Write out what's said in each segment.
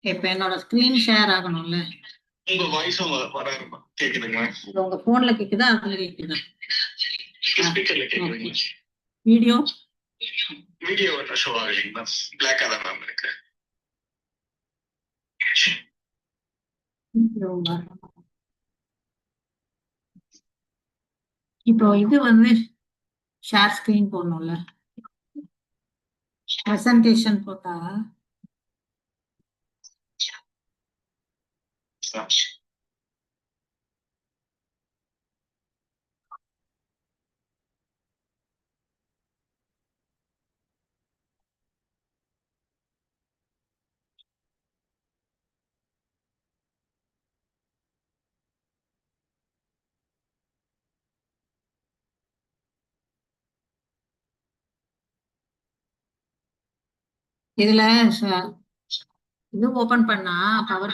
இப்ப என்னோட screen share ஆகணும்ல. உங்க வாய்ஸும் வர கேக்குதுங்களா? உங்க போன்ல கேக்குதா அதுல கேக்குதா? ஸ்பீக்கர்ல கேக்குதுங்களா? வீடியோ வீடியோ என்ன ஷோ ஆகலைங்களா? பிளாக்கா தான் மேம் இருக்கு. இப்போ இது வந்து ஷேர் ஸ்கிரீன் போடணும்ல. பிரசன்டேஷன் போட்டா இதுல இது ஓபன் பண்ணா பவர்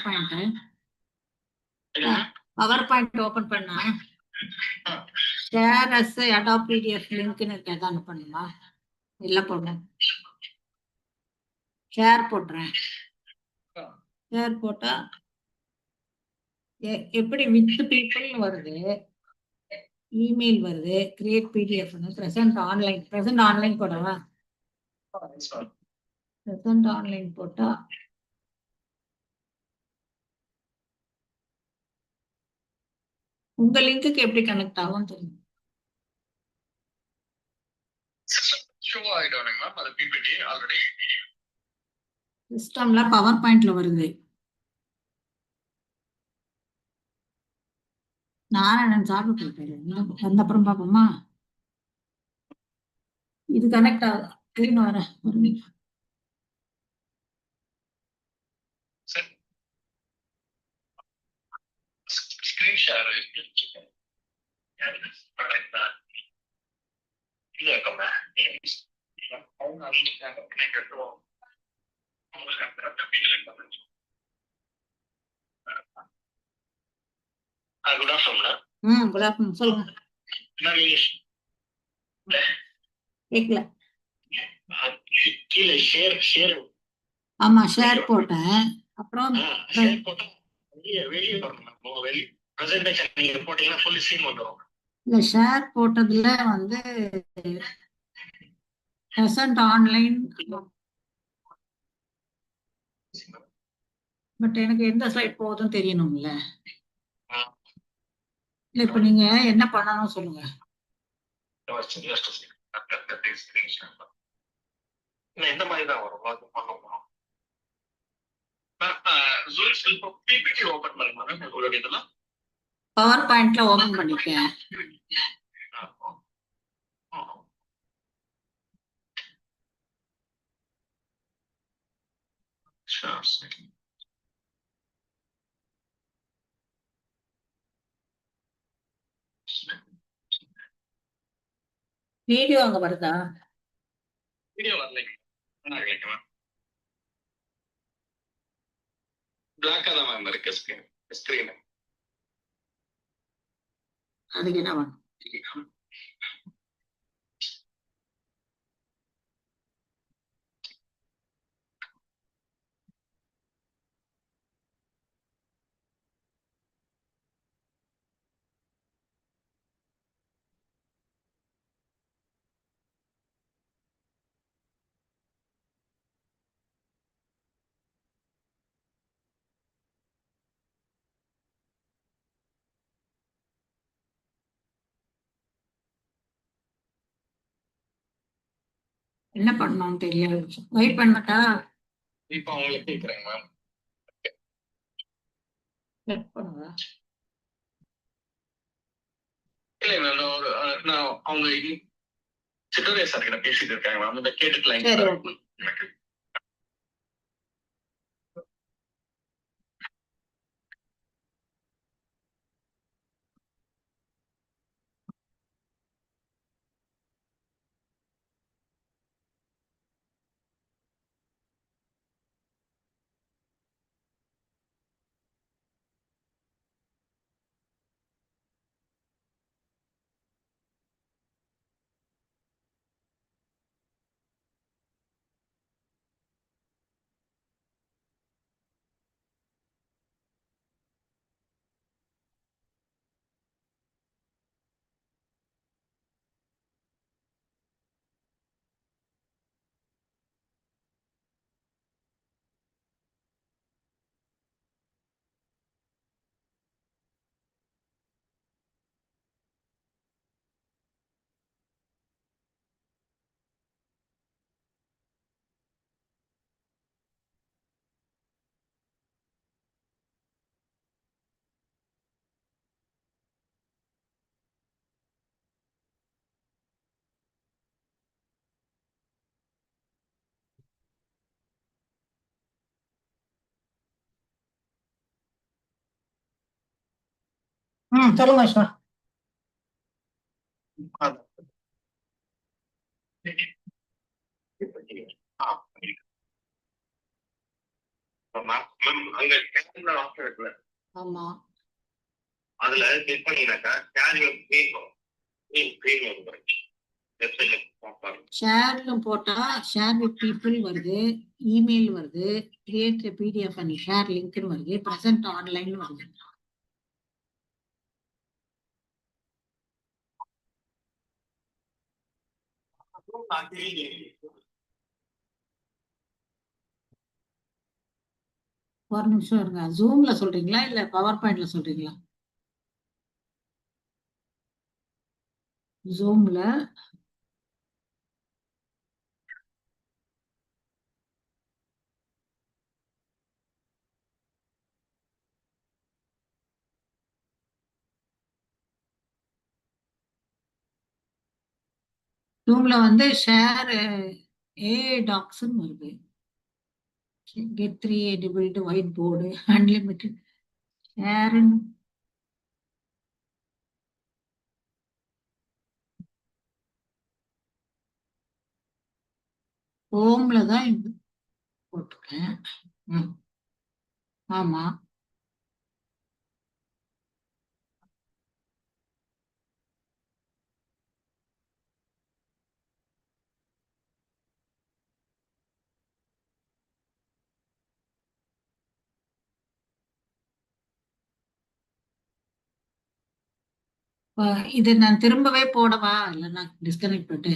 பாயிண்ட் ஓபன் பண்ணா ஷேர் அஸ் அடாப் பிடிஎஃப் லிங்க்னு இருக்கேன் பண்ணுமா? இல்ல போடுறேன். ஷேர் போடுறேன். ஷேர் போட்டா எப்படி வித் பீப்புள் வருது, இமெயில் வருது, கிரியேட் பிடிஎஃப், பிரசன்ட் ஆன்லைன் போடவா? பிரசன்ட் ஆன்லைன் போட்டா உங்க லிங்க்குக்கு எப்படி கனெக்ட் ஆகும் தெரியும். சிஸ்டம்ல பவர் பாயிண்ட்ல வருது. நாராயணன் சாப்பிட்டு இருக்காரு. வந்த அப்புறம் பாப்போமா? இது கனெக்ட் ஆகுது. திரும்ப வர screen share good afternoon. Good afternoon. சொல்லுங்க. கேக்கல. கீழே ஷேர். ஆமா ஷேர் போட்டேன். அப்புறம் ஷேர் போட்டா வெளியே வரணும். வெளியே பிரசன்டேஷன் நீங்க போட்டீங்கன்னா ஃபுல் ஸ்க்ரீன் வந்துரும். இல்ல ஷேர் போட்டதுல வந்து பிரசன்ட் ஆன்லைன், பட் எனக்கு எந்த ஸ்லைட் போகுதுன்னு தெரியணும்ல. இல்ல இப்ப நீங்க என்ன பண்ணணும் சொல்லுங்க. இந்த மாதிரி தான் வரும். பிபிடி ஓபன் பண்ணுங்க. உங்களுடைய இதெல்லாம் பவர் பாயிண்ட்ல ஓபன் பண்ணிட்டேன். வீடியோ அங்க வருதா? வீடியோ வரலைங்க. பிளாக்கா தான் மேம் இருக்கு ஸ்கிரீன். அதுக்கு என்ன வேணும்? என்ன பண்ணணும்னு தெரியாது. வெயிட் பண்ணட்டா? இப்போ அவங்களுக்கு கேட்குறேங்க மேம். பண்ணுவா இல்லை நான் அவங்க சிட்டோரியா சார் கிட்ட பேசிட்டு இருக்காங்க மேம். இந்த கேட்டுக்கலாம் எனக்கு. சொல்லுங்க விஷ்வா. ஆமா, அதுல கிளிக் பண்ணீங்கன்னாக்கா ஷேர்ல போட்டா ஷேர் வித் பீப்புள் வருது, இமெயில் வருது, கிரியேட் பிடிஎஃப் அண்ட் ஷேர் லிங்க்னு வருது, பிரசன்ட் ஆன்லைன் வருது. ஒரு நிமிஷம் இருங்க. ஜூம்ல சொல்றீங்களா இல்ல பவர் பாயிண்ட்ல சொல்றீங்களா? ஜூம்ல வந்து ஷேர் ஏ டாக்ஸ்ன்னு வருது. Get 3 edible white board unlimited ஷேர்ன்னு ஹோம்ல தான் இது போட்டிருக்கேன். ம், ஆமா. இதை நான் திரும்பவே போடவா இல்ல நான் டிஸ்கனெக்ட் பண்ணிட்டு?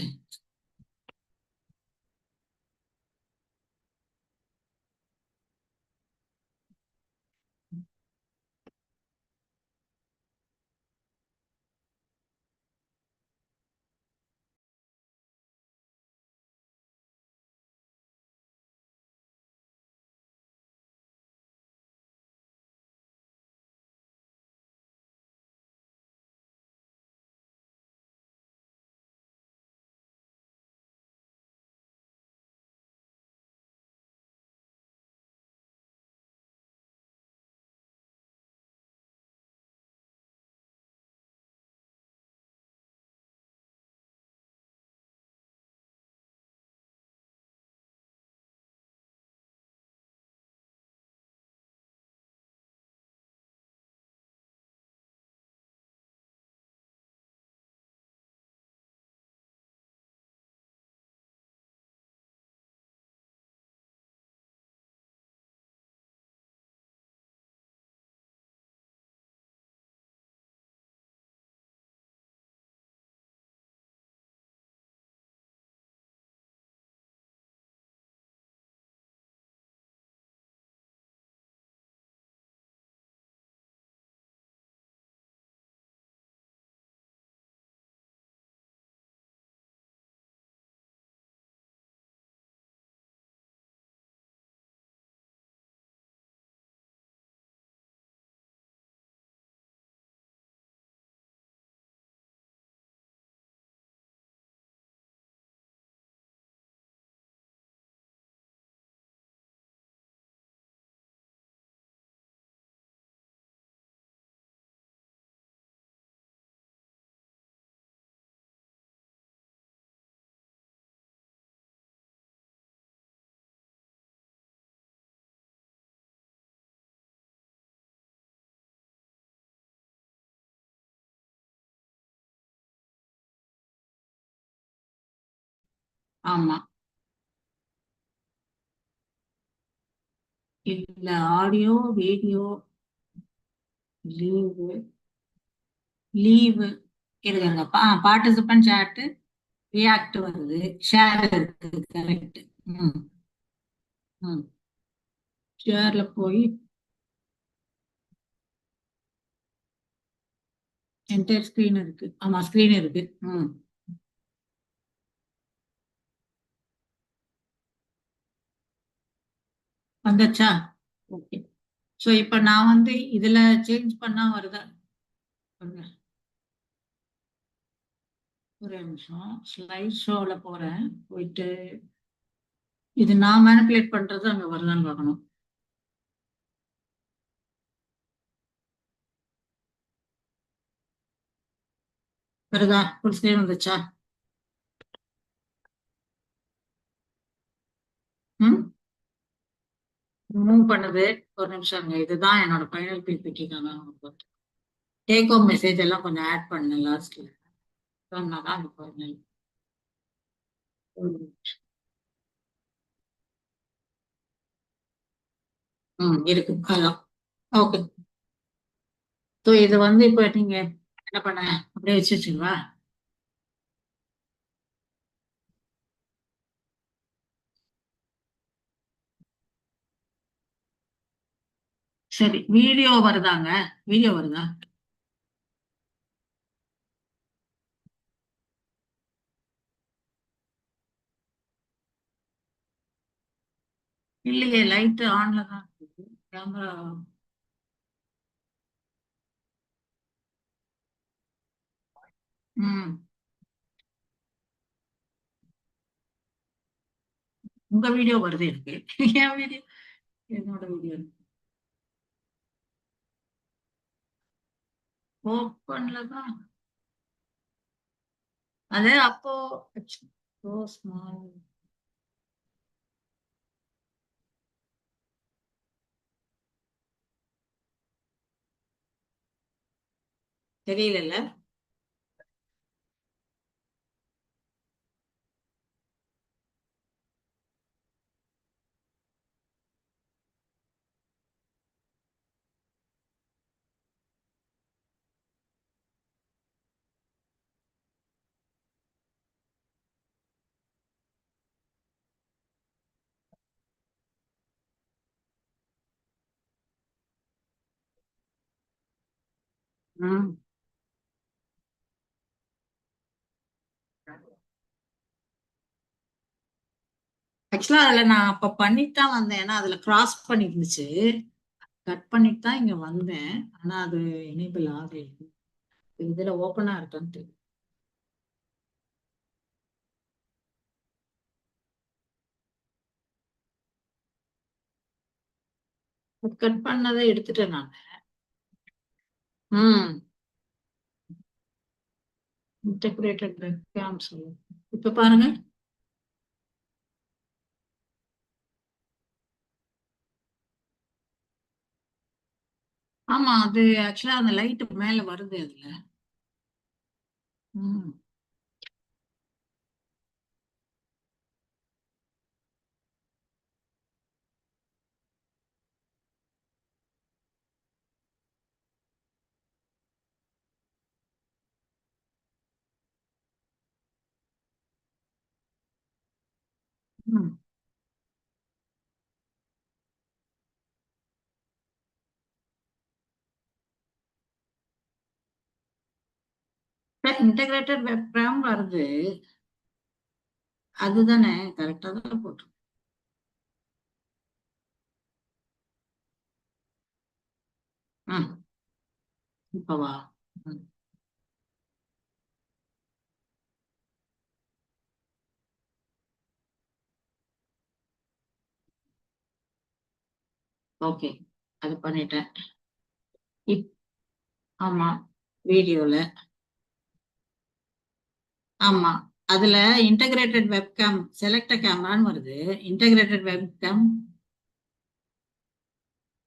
ஆமா, இல்ல ஆடியோ வீடியோ லீவு லீவு இருங்க. பார்ட்டிசிபென்ட் சாட் ரியாக்ட் வருது, ஷேர் இருக்கு. கரெக்ட். ம், ம். ஷேர்ல போய் என்டையர் ஸ்கிரீன் இருக்கு. ஆமா, ஸ்கிரீன் இருக்கு. ம், வந்துச்சா? ஓகே. சோ இப்ப நான் வந்து இதுல சேஞ்ச் பண்ணா வருதா? பாருங்க. ஒரே நிமிஷம், ஸ்லைட் ஷோல போறேன். போயிட்டு இது நான் மேனிபுலேட் பண்றது அங்க வருதான்னு பார்க்கணும். வருதா? ஃபுல் ஸ்கிரீன் வந்துச்சா? ம் மூவ் பண்ணுது. ஒரு நிமிஷம். இதுதான் என்னோட final PPT. Take home message எல்லாம் கொஞ்சம் ஆட் பண்ணேன் லாஸ்ட்ல. சொன்னாதான் அது ஃபைனல். இருக்கு அதான். ஓகே. ஸோ இது இப்ப நீங்க என்ன பண்ண அப்படியே வச்சுச்சுங்களா? சரி, வீடியோ வருதாங்க? வீடியோ வருதா? இல்லையே, லைட் ஆன்ல தான் இருக்கு. கேமரா ம் உங்க வீடியோ வருது எனக்கு. என் வீடியோ, என்னோட வீடியோ ஓப்பன்ல தான். அது அப்போ so small. தெரியல. ம் ஆக்சுவலா அதுல நான் அப்ப பண்ணிட்டு தான் வந்தேன். ஏன்னா அதுல கிராஸ் பண்ணி இருந்துச்சு. கட் பண்ணிட்டு தான் இங்க வந்தேன். ஆனா அது எனேபிள் ஆகல. இதுல ஓப்பனா இருக்கான்ட்டு. கட் பண்ணதை எடுத்துட்டேன் நான். ம் இன்டகிரேட்டட் வெப்கேம் சொல்லு. இப்ப பாருங்க. ஆமா, அது ஆக்சுவலா அந்த லைட் மேல வருது அதுல. ம் ம் இன்டகிரேட்டட் வெப்கேம் வருது. அதுதானே கரெக்டா தான் போட்டு. ம் இப்பவா? ம் ஓகே, அது பண்ணிட்டேன். இப் ஆமா, வீடியோல. ஆமா, அதுல இன்டகிரேட்டட் வெப்கேம் செலக்ட் கேமரான்னு வருது. Integrated webcam.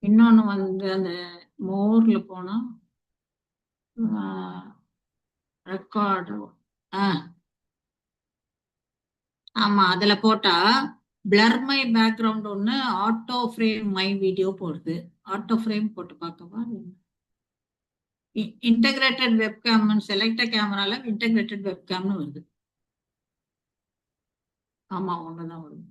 இன்னொன்னு அந்த மோர்ல போனா ரெக்கார்டு. ஆ ஆமா, அதுல போட்டா பிளர் மை பேக்ரவுண்ட் ஒண்ணு, ஆட்டோ ஃப்ரேம் மை வீடியோ போடுது. ஆட்டோ ஃப்ரேம் போட்டு பார்க்கவா? இன்டகிரேட்டட் வெப்கேம் செலக்ட் கேமரால இன்டகிரேட்டட் வெப்கேம்னு வருது. ஆமா, ஒண்ணுதான் வருது.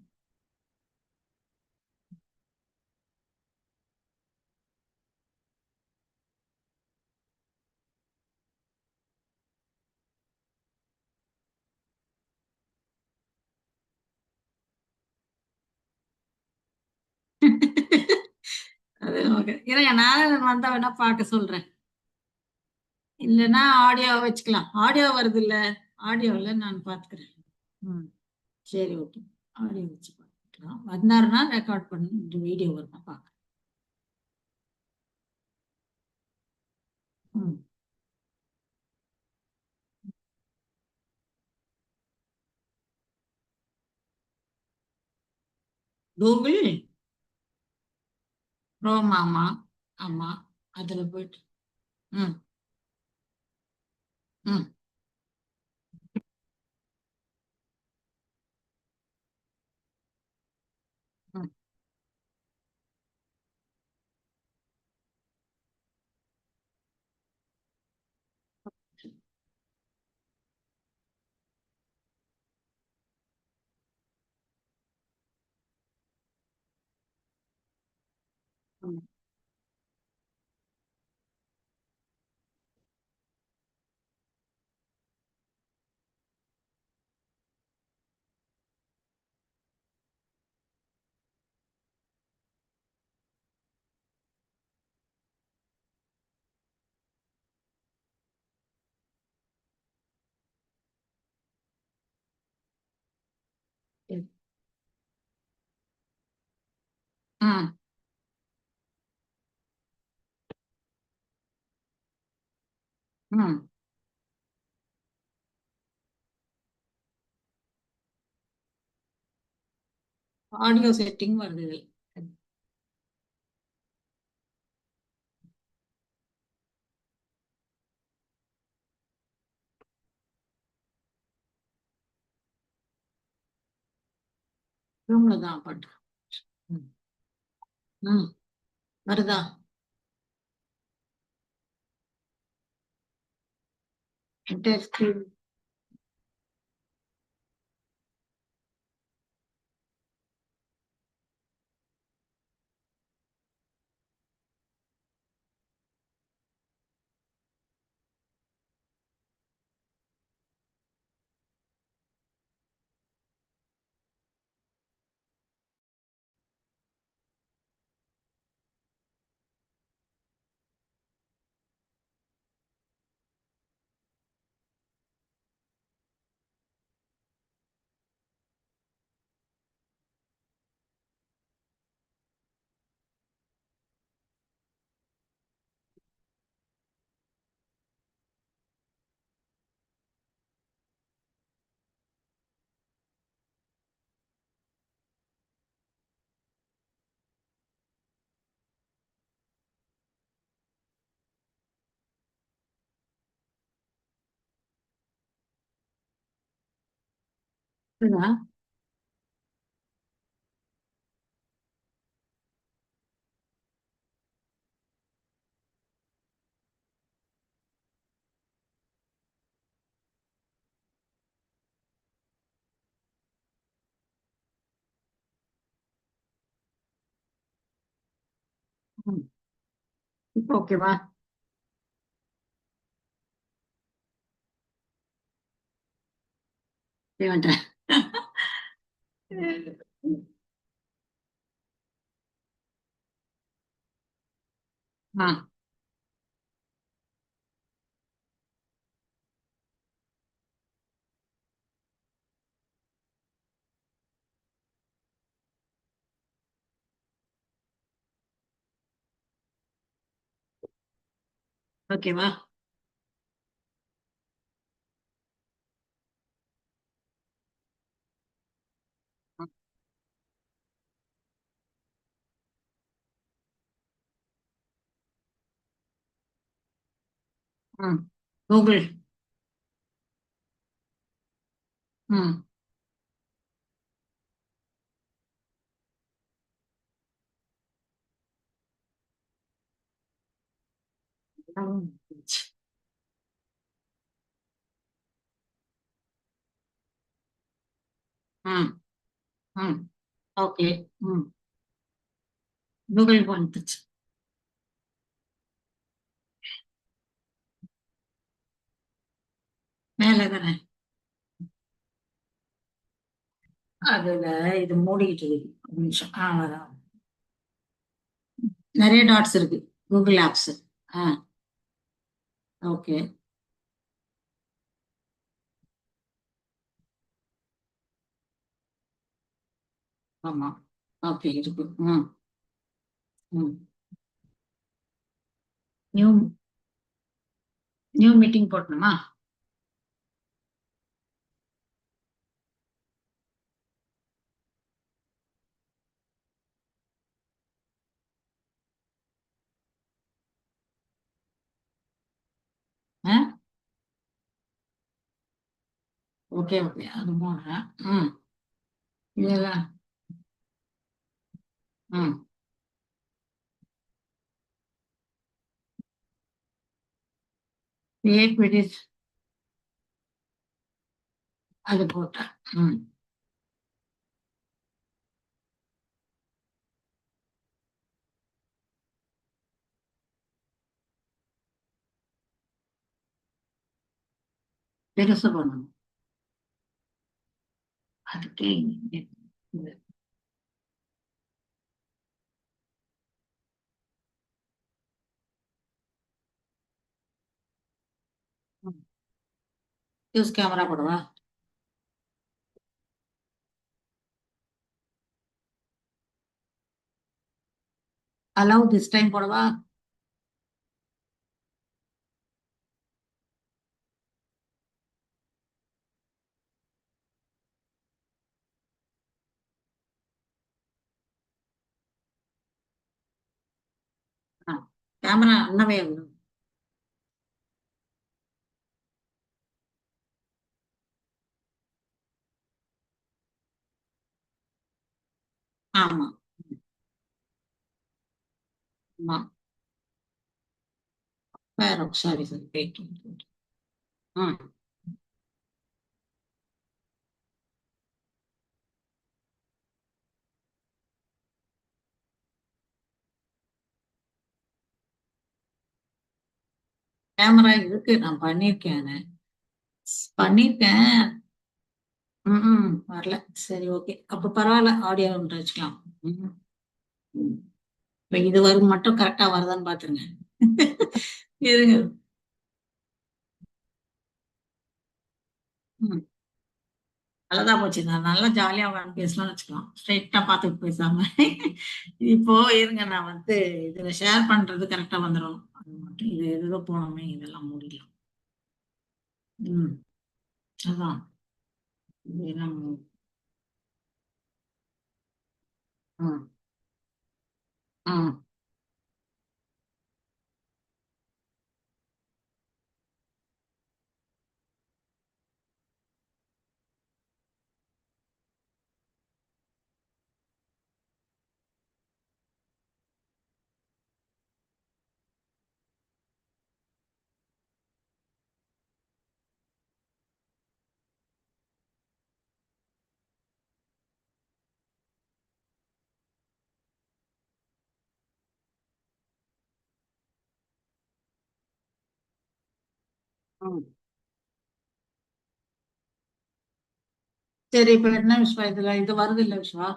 அது ஓகே. ஏன்னா நான் வந்தா வேணா பார்க்க சொல்றேன். இல்லைன்னா ஆடியோ வச்சுக்கலாம். ஆடியோ வருது இல்ல? ஆடியோவில் நான் பார்த்துக்கிறேன். ம் சரி, ஓகே. ஆடியோ வச்சு பார்த்துக்கலாம். வந்தாருன்னா ரெக்கார்ட் பண்ணி வீடியோ வருமா பார்க்க. ம் கூகுள் க்ரோம். ஆமா ஆமா, அதுல போயிட்டு. ம் ம் ம் ம் ம் ம் ம் ஆடியோ செட்டிங் வருது. ரூம்ல தான் பண்றேன். ம் ம் வருதா? ஸ்கிரீன். வருதா? ம் இப்போ ஓகேவா? பண்றேன். ஆ ஓகேவா? ம் கூகுள். ம் ம் ம் ம் ஓகே. ம் கூகுள் வந்துச்சு. மேல தானே அதுல இது மூடிக்கிட்டு இருக்கு. ஒரு நிமிஷம். அதான். நிறைய டாட்ஸ் இருக்கு. Google apps. Ah okay. ஆமா. ஓகே இருக்கு. ம் ம் நியூ நியூ மீட்டிங் போடணுமா? ஓகே ஓகே அது 3. ம் இதெல்லாம் ம் 8 minutes அது போட்டேன். ம் பெருசு பண்ணணும். அதுக்கு யூஸ் கேமரா போடவா? அலோவ் திஸ் டைம் போடவா? கேமரா அண்ணவே ஆமா ஆமா வேற சரி சரி வெயிட். ம் கேமரா இருக்கு நான் பண்ணிருக்கேன் பண்ணிருக்கேன். ம் வரல. சரி ஓகே அப்ப பரவாயில்ல ஆடியோ ஒன்று வச்சுக்கலாம். ம் ம். இப்ப இது வரும் மட்டும் கரெக்டா வருதான்னு பாத்துருங்க. இருங்க. ம் நல்லதா போச்சு. நான் நல்லா ஜாலியா உட்காந்து பேசலாம்னு வச்சுக்கலாம். ஸ்ட்ரைட்டா பார்த்துட்டு பேசாம. இப்போ இருங்க நான் இதுல ஷேர் பண்றது கரெக்டா வந்துடும். அது மட்டும் இது எதுதோ போனோமே இதெல்லாம் மூடிடலாம். ம் அதான் இதெல்லாம் ம் ம் ம். சரி இப்ப என்ன விஷயம் இதுல இது வருது இல்ல விஷயம்.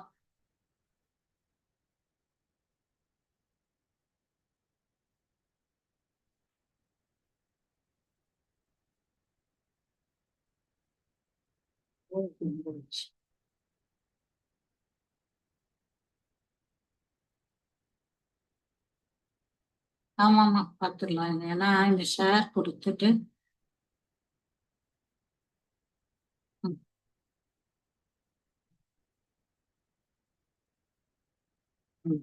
ஆமா ஆமா பாத்துடலாம். ஏன்னா இந்த ஷேர் கொடுத்துட்டு ம், ம்.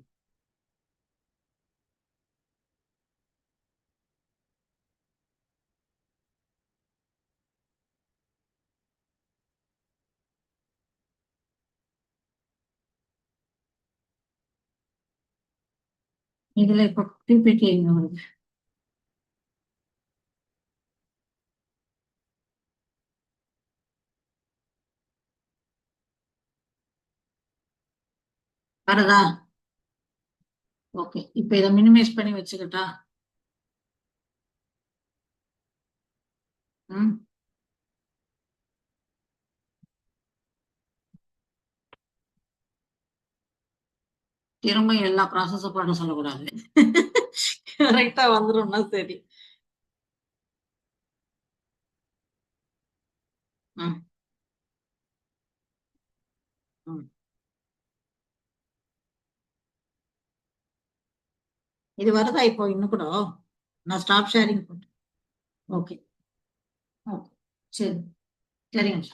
இதுல இப்ப பிபிடி எங்க வருது? வருதா? ஓகே இப்ப இதை மினிமைஸ் பண்ணி வச்சுக்கிட்டா. ம் திரும்ப எல்லா ப்ராசஸும் பண்ண சொல்லக்கூடாது. கரெக்டா வந்துரும்னா சரி. ம் ம் இது வருதா இப்போ இன்னும் கூட? நான் ஸ்டாப் ஷேரிங் போட்டேன். ஓகே ஓகே சரி சரிங்க.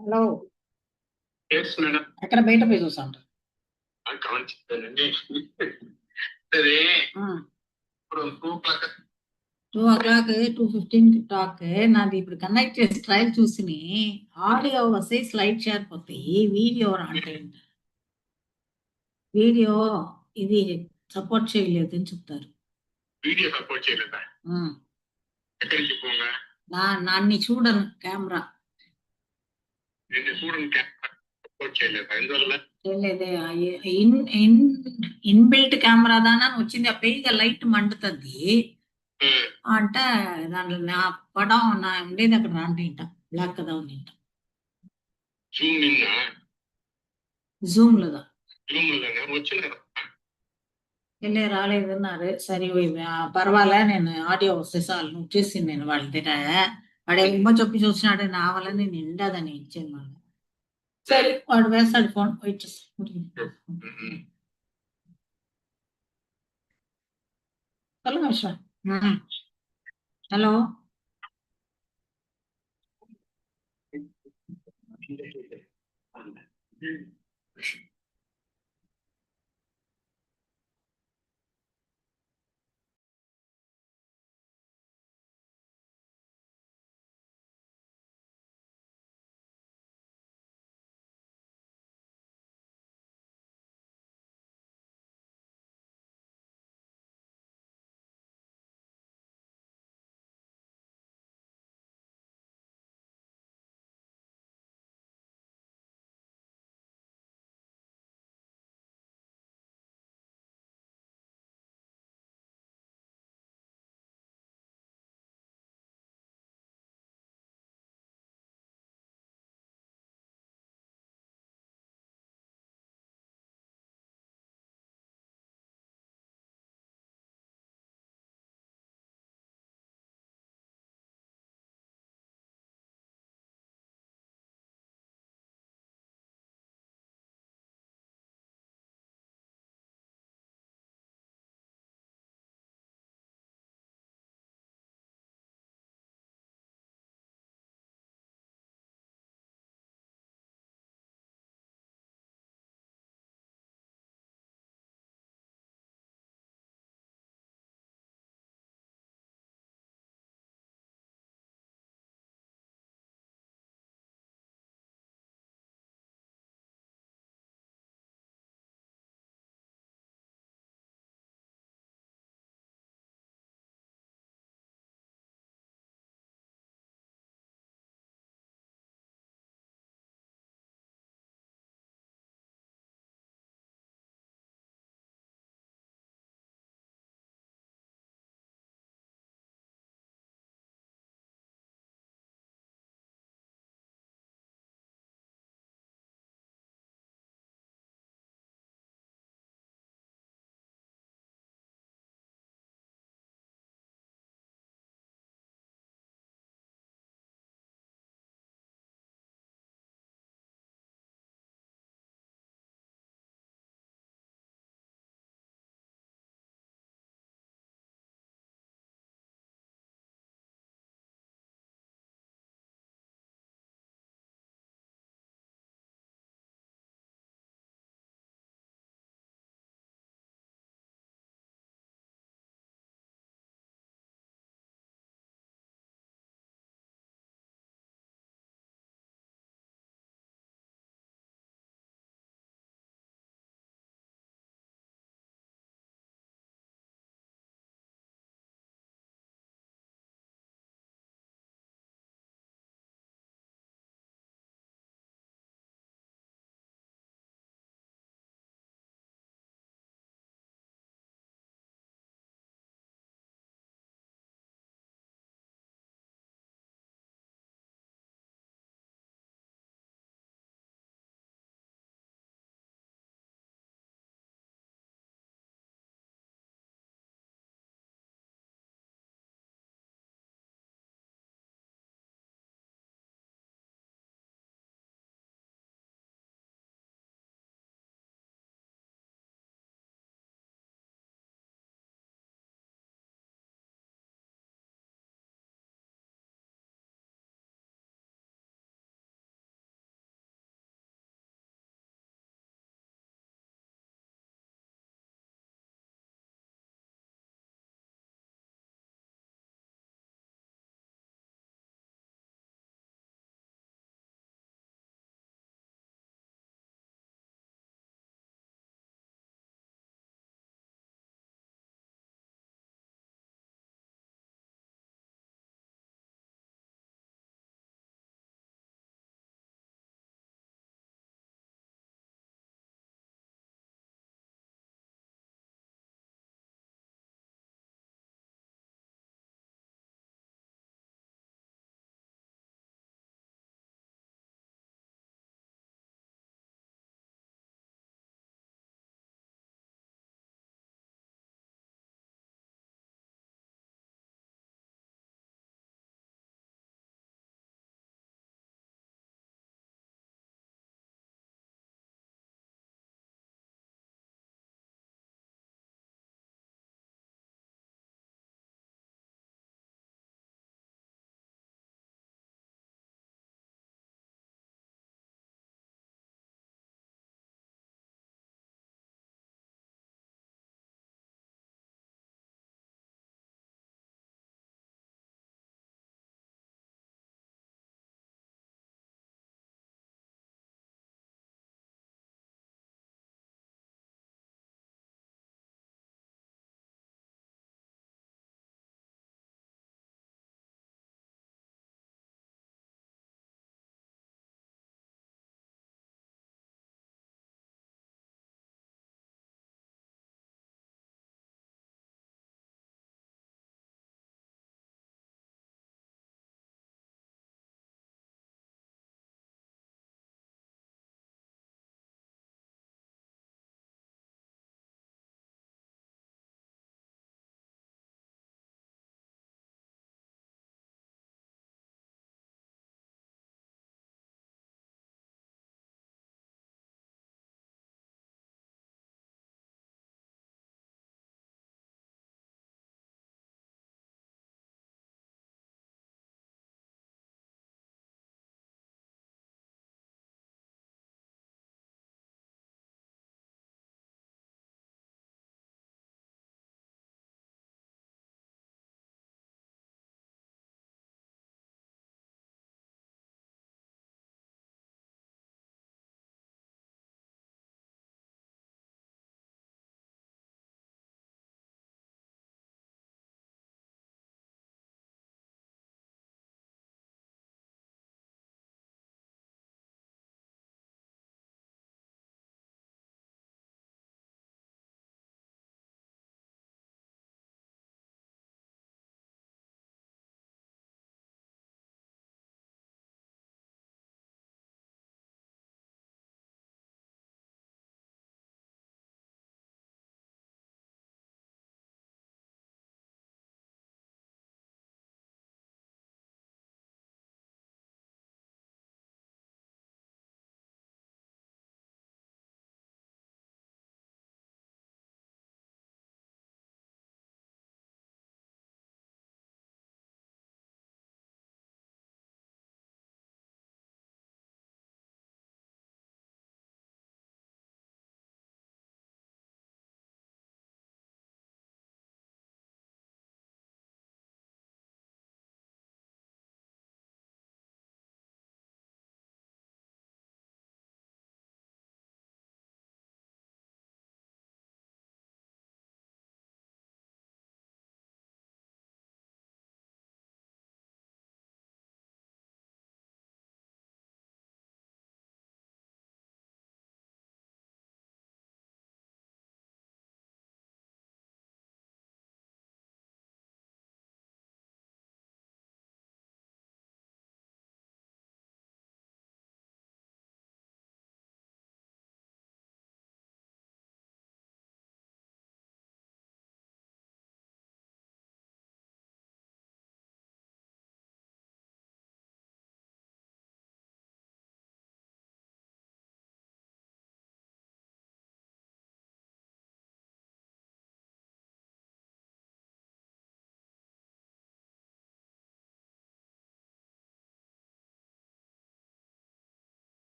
Hello Yes, madam. ఎక్కడ బయట పోయి చూసా ఉంటా గమనించానండి. సరే ఇప్పుడు 2 o'clock 2:15 టాక్ నాది ఇప్పుడు కనెక్ట్ చేసి ట్రయల్ చూసి ఆడియో వస్తే స్లైడ్ షేర్ పోతాయి వీడియో అంటే వీడియో ఇది సపోర్ట్ చేయలేదు అని చెప్తారు. వీడియో సపోర్ట్ చేయలేదా? ఎక్కడికి పోగా నాన్ని చూడను కెమెరా నేను చూడని సపోర్ట్ చేయలేదా? ఎందువల్ల చేయలేదే ఇన్బిల్ట్ కెమెరా దానా వచ్చింది ఆ పేయిగా లైట్ మండుతుంది అంటే దాంట్లో నా పడం నా ఉండేది అక్కడ రాంటింట బ్లాక్ కదా ఉంది జూమ్ నిన్న జూమ్ లేదా జూమ్ లోనే వచ్చిన వెళ్ళే రాలేదన్నారు. సరే పర్వాలే నేను ఆడియో వస్తే చాలు నువ్వు చూసింది నేను వాళ్ళ దగ్గర వాడు ఏమో చెప్పి చూసినాడు నా వల్ల నేను నిండాదని ఇచ్చాను మళ్ళీ. సరే వాడు వేస్తాడు ఫోన్ వెయిట్ చేస్తాడు. హలో విశ్వ hello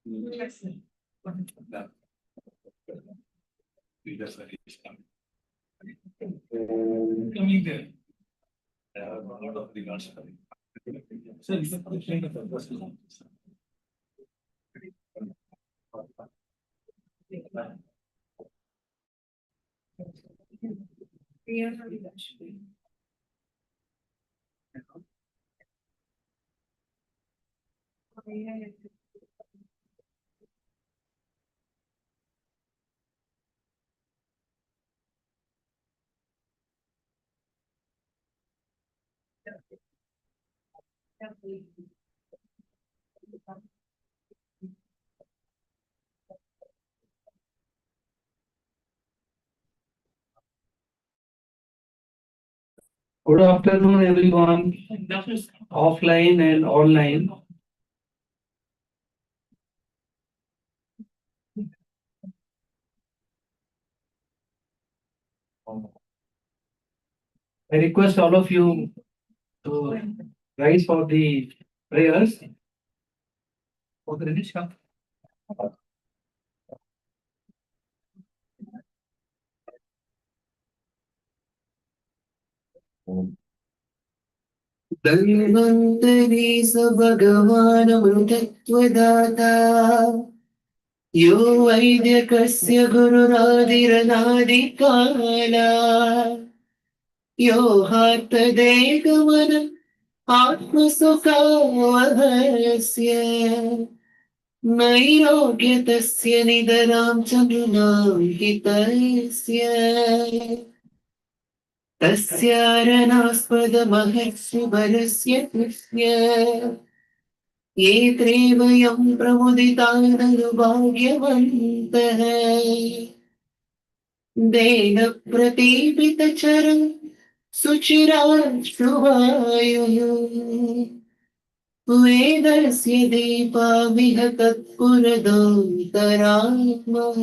Coming there. A lot of regards. Sir, is the question of the first one? Good afternoon, everyone, offline and online. I request all of you to rise for the prayers. For the Dinesh, come. धन्वन्तरि स भगवानमृतत्वदाता यो वैद्यकस्य गुरुरादिरनादिकाला यो हार्तदेगमन आत्मसुखावहस्य नैरोग्यतस्य निधनां च नृणां हितस्य तस्यारणास्पदमहर्षिभरस्य कृष्य ये त्रेवयं प्रमुदिताननुभाग्यवन्तः then प्रतीपितचरं सुचिराशुभायुः वेदस्य दीपामिह तत्पुरदोतरात्मः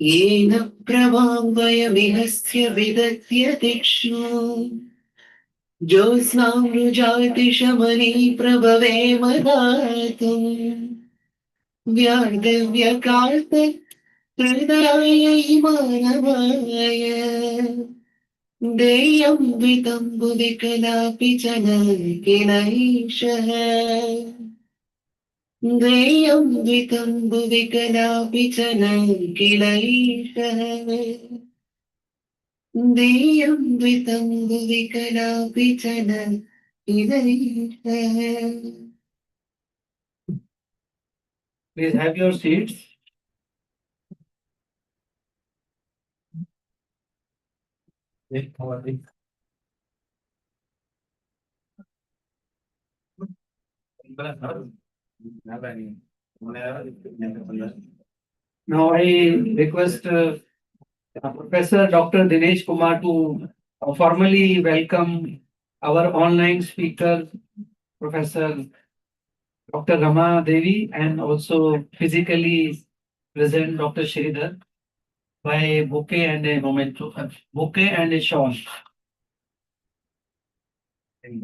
येन प्रभां वयमिहस्य विदध्य दिक्षु ज्योत्स्नामृजातिशमनी प्रभवेम दातुम् व्यार्धव्यकार्त हृदयाय मानवाय देयं वितम्बुविकलापि च न किलैषः देयं वितम्बुविकलापि च न किलैषः देयं वितम्बुविकलापि च न किलैषः. Please have your seats. Now I request Professor Dr. Dinesh Kumar to formally welcome our online speaker, Professor Dr. Ramadevi, and also physically present Dr. Sridhar by bouquet and a memento, bouquet and a shawl. Thank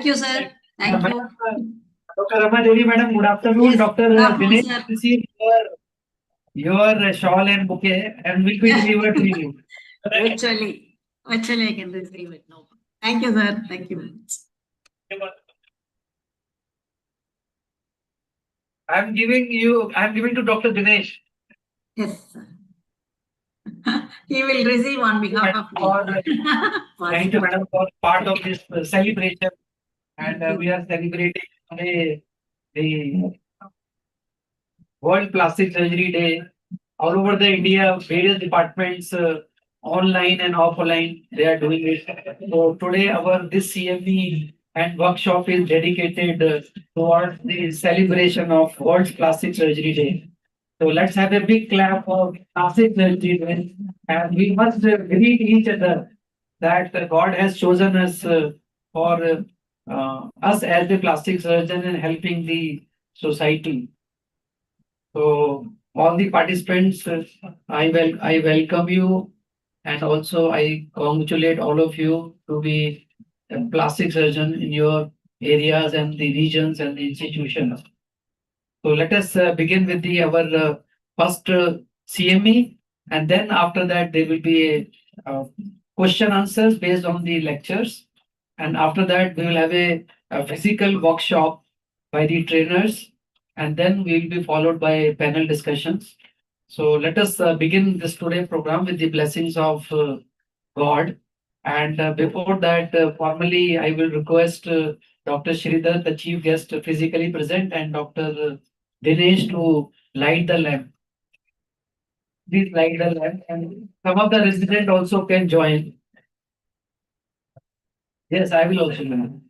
you, sir. Thank you. Dr. Ramadevi, madam, good afternoon. Yes, Dr. good afternoon, Dinesh sir. received your shawl and bouquet and will be delivered to you. Virtually I can receive it. No. Thank you, sir. Thank you very much. I'm giving to Dr. Dinesh. Yes, sir. He will receive on behalf of me. Thank you, madam, for part of this celebration. And we are celebrating today the World Plastic Surgery Day. All over the India, various departments, online and offline, they are doing it. So today, this CME and workshop is dedicated towards the celebration of World Plastic Surgery Day. So let's have a big clap for Plastic Surgery Day, and we must greet each other that God has chosen us for us as the plastic surgeon and helping the society. So all the participants, I welcome you And also I congratulate all of you to be a plastic surgeon in your areas and the regions and the institutions. So let us begin with our first CME, and then after that there will be a question answers based on the lectures, and after that we will have a physical workshop by the trainers, and then we will be followed by panel discussions. So let us begin this today program with the blessings of God. And before that, formally, I will request Dr. Sridhar, the chief guest, physically present, and Dr. Dinesh to light the lamp. Please light the lamp, and some of the residents also can join. Yes, I will also join.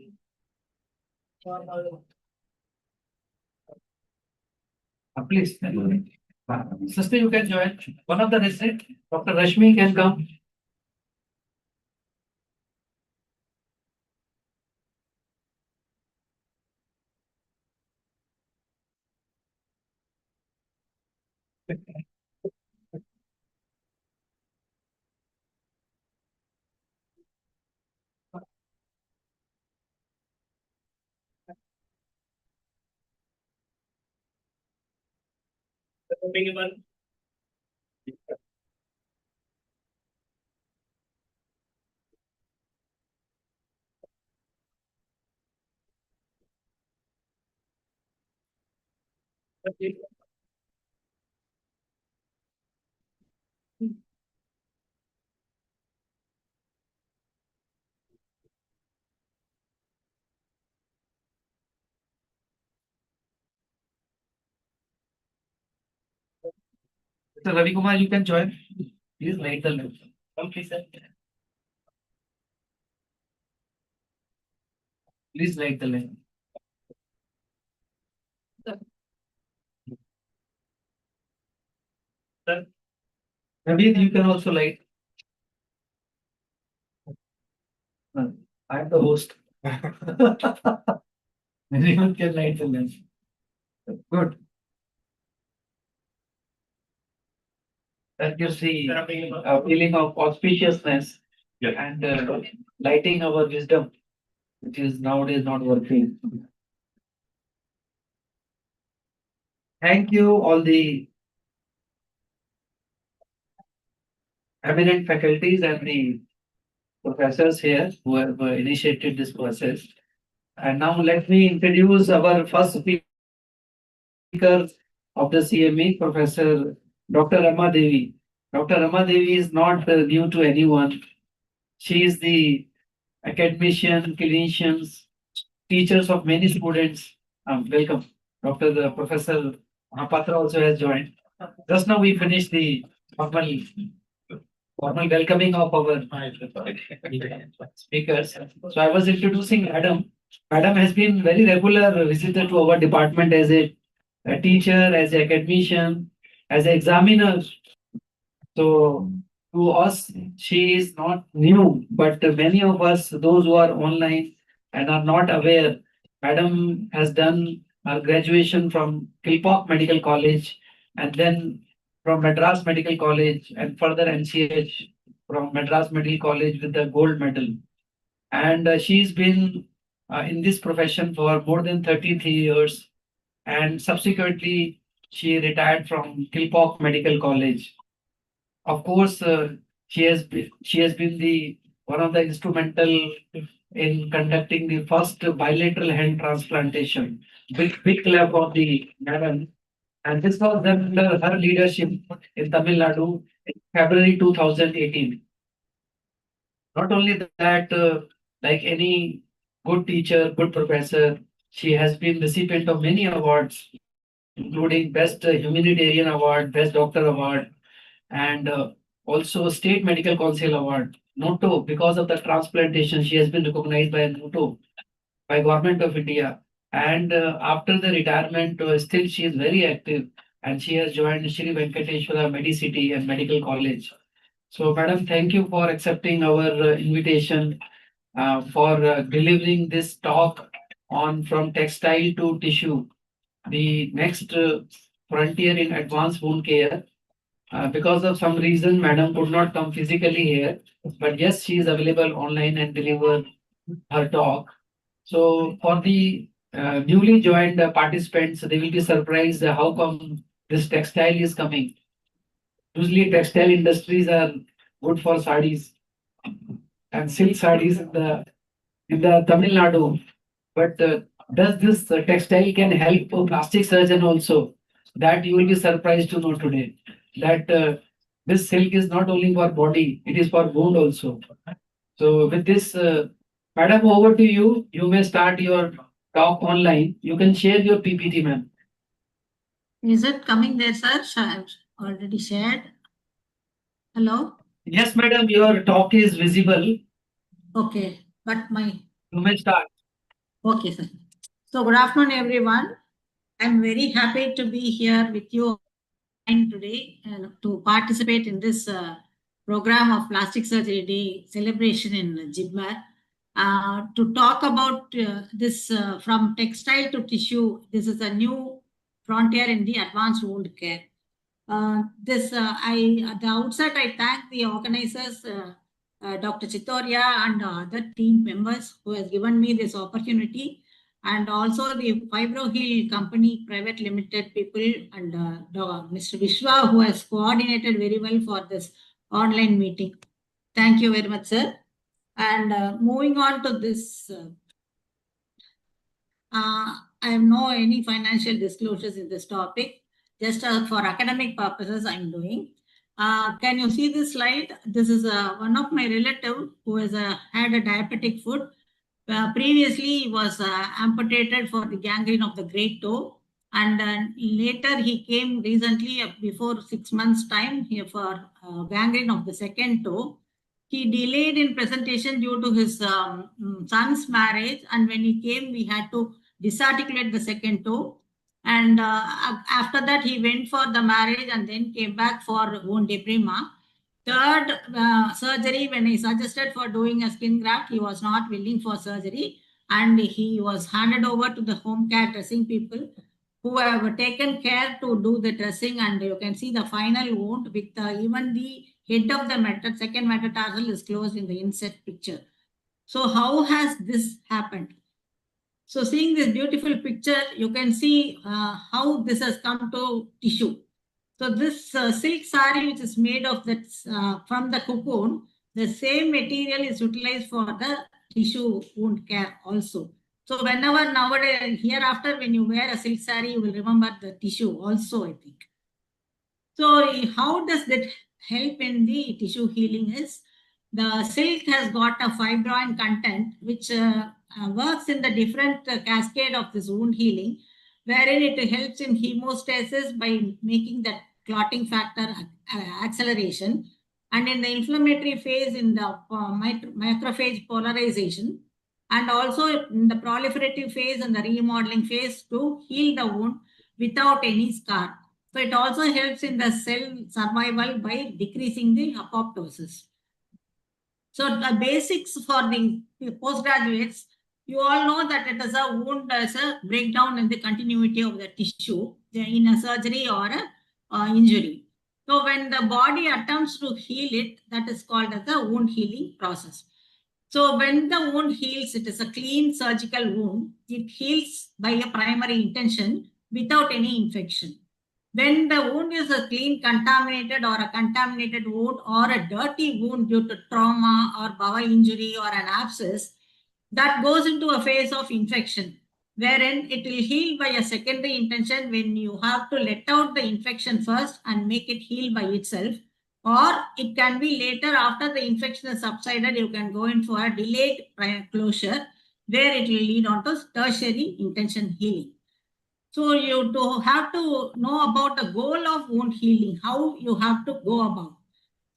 Please, sister, you can join. One of the residents, Dr. Rashmi, can come. Mr. Ravi Kumar, you can join. Please light the lamp. Okay, sir. Please light the lamp. Sir, Naveed, you can also light. I'm the host. Anyone can light the lamp. Good. That gives the feeling of auspiciousness and lighting our wisdom, which is nowadays not working. Thank you, all the eminent faculties and the professors here who have initiated this process. And now let me introduce our first speaker of the CME, Professor Dr. Ramadevi. Dr. Ramadevi is not new to anyone. She is the academician, clinicians, teachers of many students. Welcome. Professor Mohapatra also has joined. Just now we finished the formal welcoming of our speakers. So I was introducing Madam. Madam has been very regular visitor to our department as a teacher, as an academician, as an examiner. So to us, she is not new, but many of us, those who are online and are not aware, Madam has done her graduation from Kilpauk Medical College and then from Madras Medical College and further NCH from Madras Medical College with the gold medal. And she's been in this profession for more than 33 years. And subsequently, she retired from Kilpauk Medical College. Of course, she has been the one of the instrumental in conducting the first bilateral hand transplantation. Big clap of the madam. And this was done under her leadership in Tamil Nadu in February 2018. Not only that, like any good teacher, good professor, she has been recipient of many awards, including Best Humanitarian Award, Best Doctor Award, and also State Medical Council Award. NOTO, because of the transplantation, she has been recognized by NOTO, by Government of India. And after the retirement, still she is very active, and she has joined Shri Venkateshwara Medicity and Medical College. So, Madam, thank you for accepting our invitation for delivering this talk on from textile to tissue, the next frontier in advanced wound care. Because of some reason, madam could not come physically here. But yes, she is available online and deliver her talk. So for the newly joined participants, they will be surprised how come this textile is coming. Usually textile industries are good for sarees and silk sarees in the Tamil Nadu. But does this textile can help a plastic surgeon also? That you will be surprised to know today. That this silk is not only for body, it is for wound also. So with this, madam, over to you. You may start your talk online. You can share your PPT, ma'am. Is it coming there, sir? I've already shared. Hello? Yes, madam, your talk is visible. Okay, but my... You may start. Okay, sir. So good afternoon, everyone. I'm very happy to be here with you today to participate in this program of Plastic Surgery Day celebration in JIPMER. To talk about this from textile to tissue, this is a new frontier in the advanced wound care. At the outset, I thank the organizers, Dr. Chittoria and other team members who has given me this opportunity, and also the FibroHeal Company Private Limited people and Mr. Vishwa, who has coordinated very well for this online meeting. Thank you very much, sir. And moving on to this, I have no any financial disclosures in this topic. Just for academic purposes, I'm doing. Can you see this slide? This is one of my relative who has had a diabetic foot. Previously, he was amputated for the gangrene of the great toe. And later he came recently, before 6 months time, here for gangrene of the second toe. He delayed in presentation due to his son's marriage. And when he came, we had to disarticulate the second toe. And after that, he went for the marriage and then came back for wound debrima. Third surgery, when I suggested for doing a skin graft, he was not willing for surgery. And he was handed over to the home care dressing people who have taken care to do the dressing. And you can see the final wound with even the head of the second metatarsal is closed in the inset picture. So how has this happened? So seeing this beautiful picture, you can see how this has come to tissue. So this silk saree, which is made of that from the cocoon, the same material is utilized for the tissue wound care also. So whenever nowadays, hereafter, when you wear a silk saree, you will remember the tissue also, I think. So how does that help in the tissue healing is, the silk has got a fibrin content, which works in the different cascade of this wound healing, wherein it helps in hemostasis by making that clotting factor acceleration, and in the inflammatory phase in the macrophage polarization, and also in the proliferative phase and the remodeling phase to heal the wound without any scar. So it also helps in the cell survival by decreasing the apoptosis. So the basics for the postgraduates, you all know that it is a wound as a breakdown in the continuity of the tissue in a surgery or a injury. So when the body attempts to heal it, that is called as the wound healing process. So when the wound heals, it is a clean surgical wound. It heals by a primary intention without any infection. When the wound is a clean contaminated or a contaminated wound or a dirty wound due to trauma or bowel injury or an abscess, that goes into a phase of infection, wherein it will heal by a secondary intention when you have to let out the infection first and make it heal by itself. Or it can be later, after the infection has subsided, you can go in for a delayed closure where it will lead on to tertiary intention healing. So you have to know about the goal of wound healing, how you have to go about.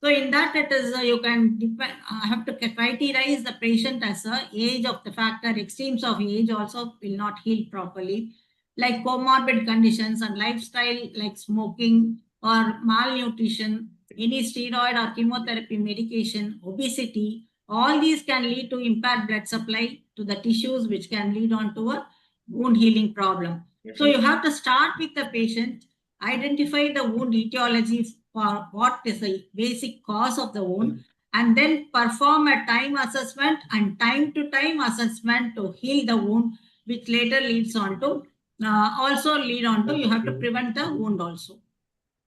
So in that, it is you can have to criterize the patient as a age of the factor. Extremes of age also will not heal properly, like comorbid conditions and lifestyle like smoking or malnutrition, any steroid or chemotherapy medication, obesity. All these can lead to impaired blood supply to the tissues, which can lead on to a wound healing problem. So you have to start with the patient, identify the wound etiology what is the basic cause of the wound, and then perform a time assessment and time-to-time assessment to heal the wound, which later leads on to, you have to prevent the wound also.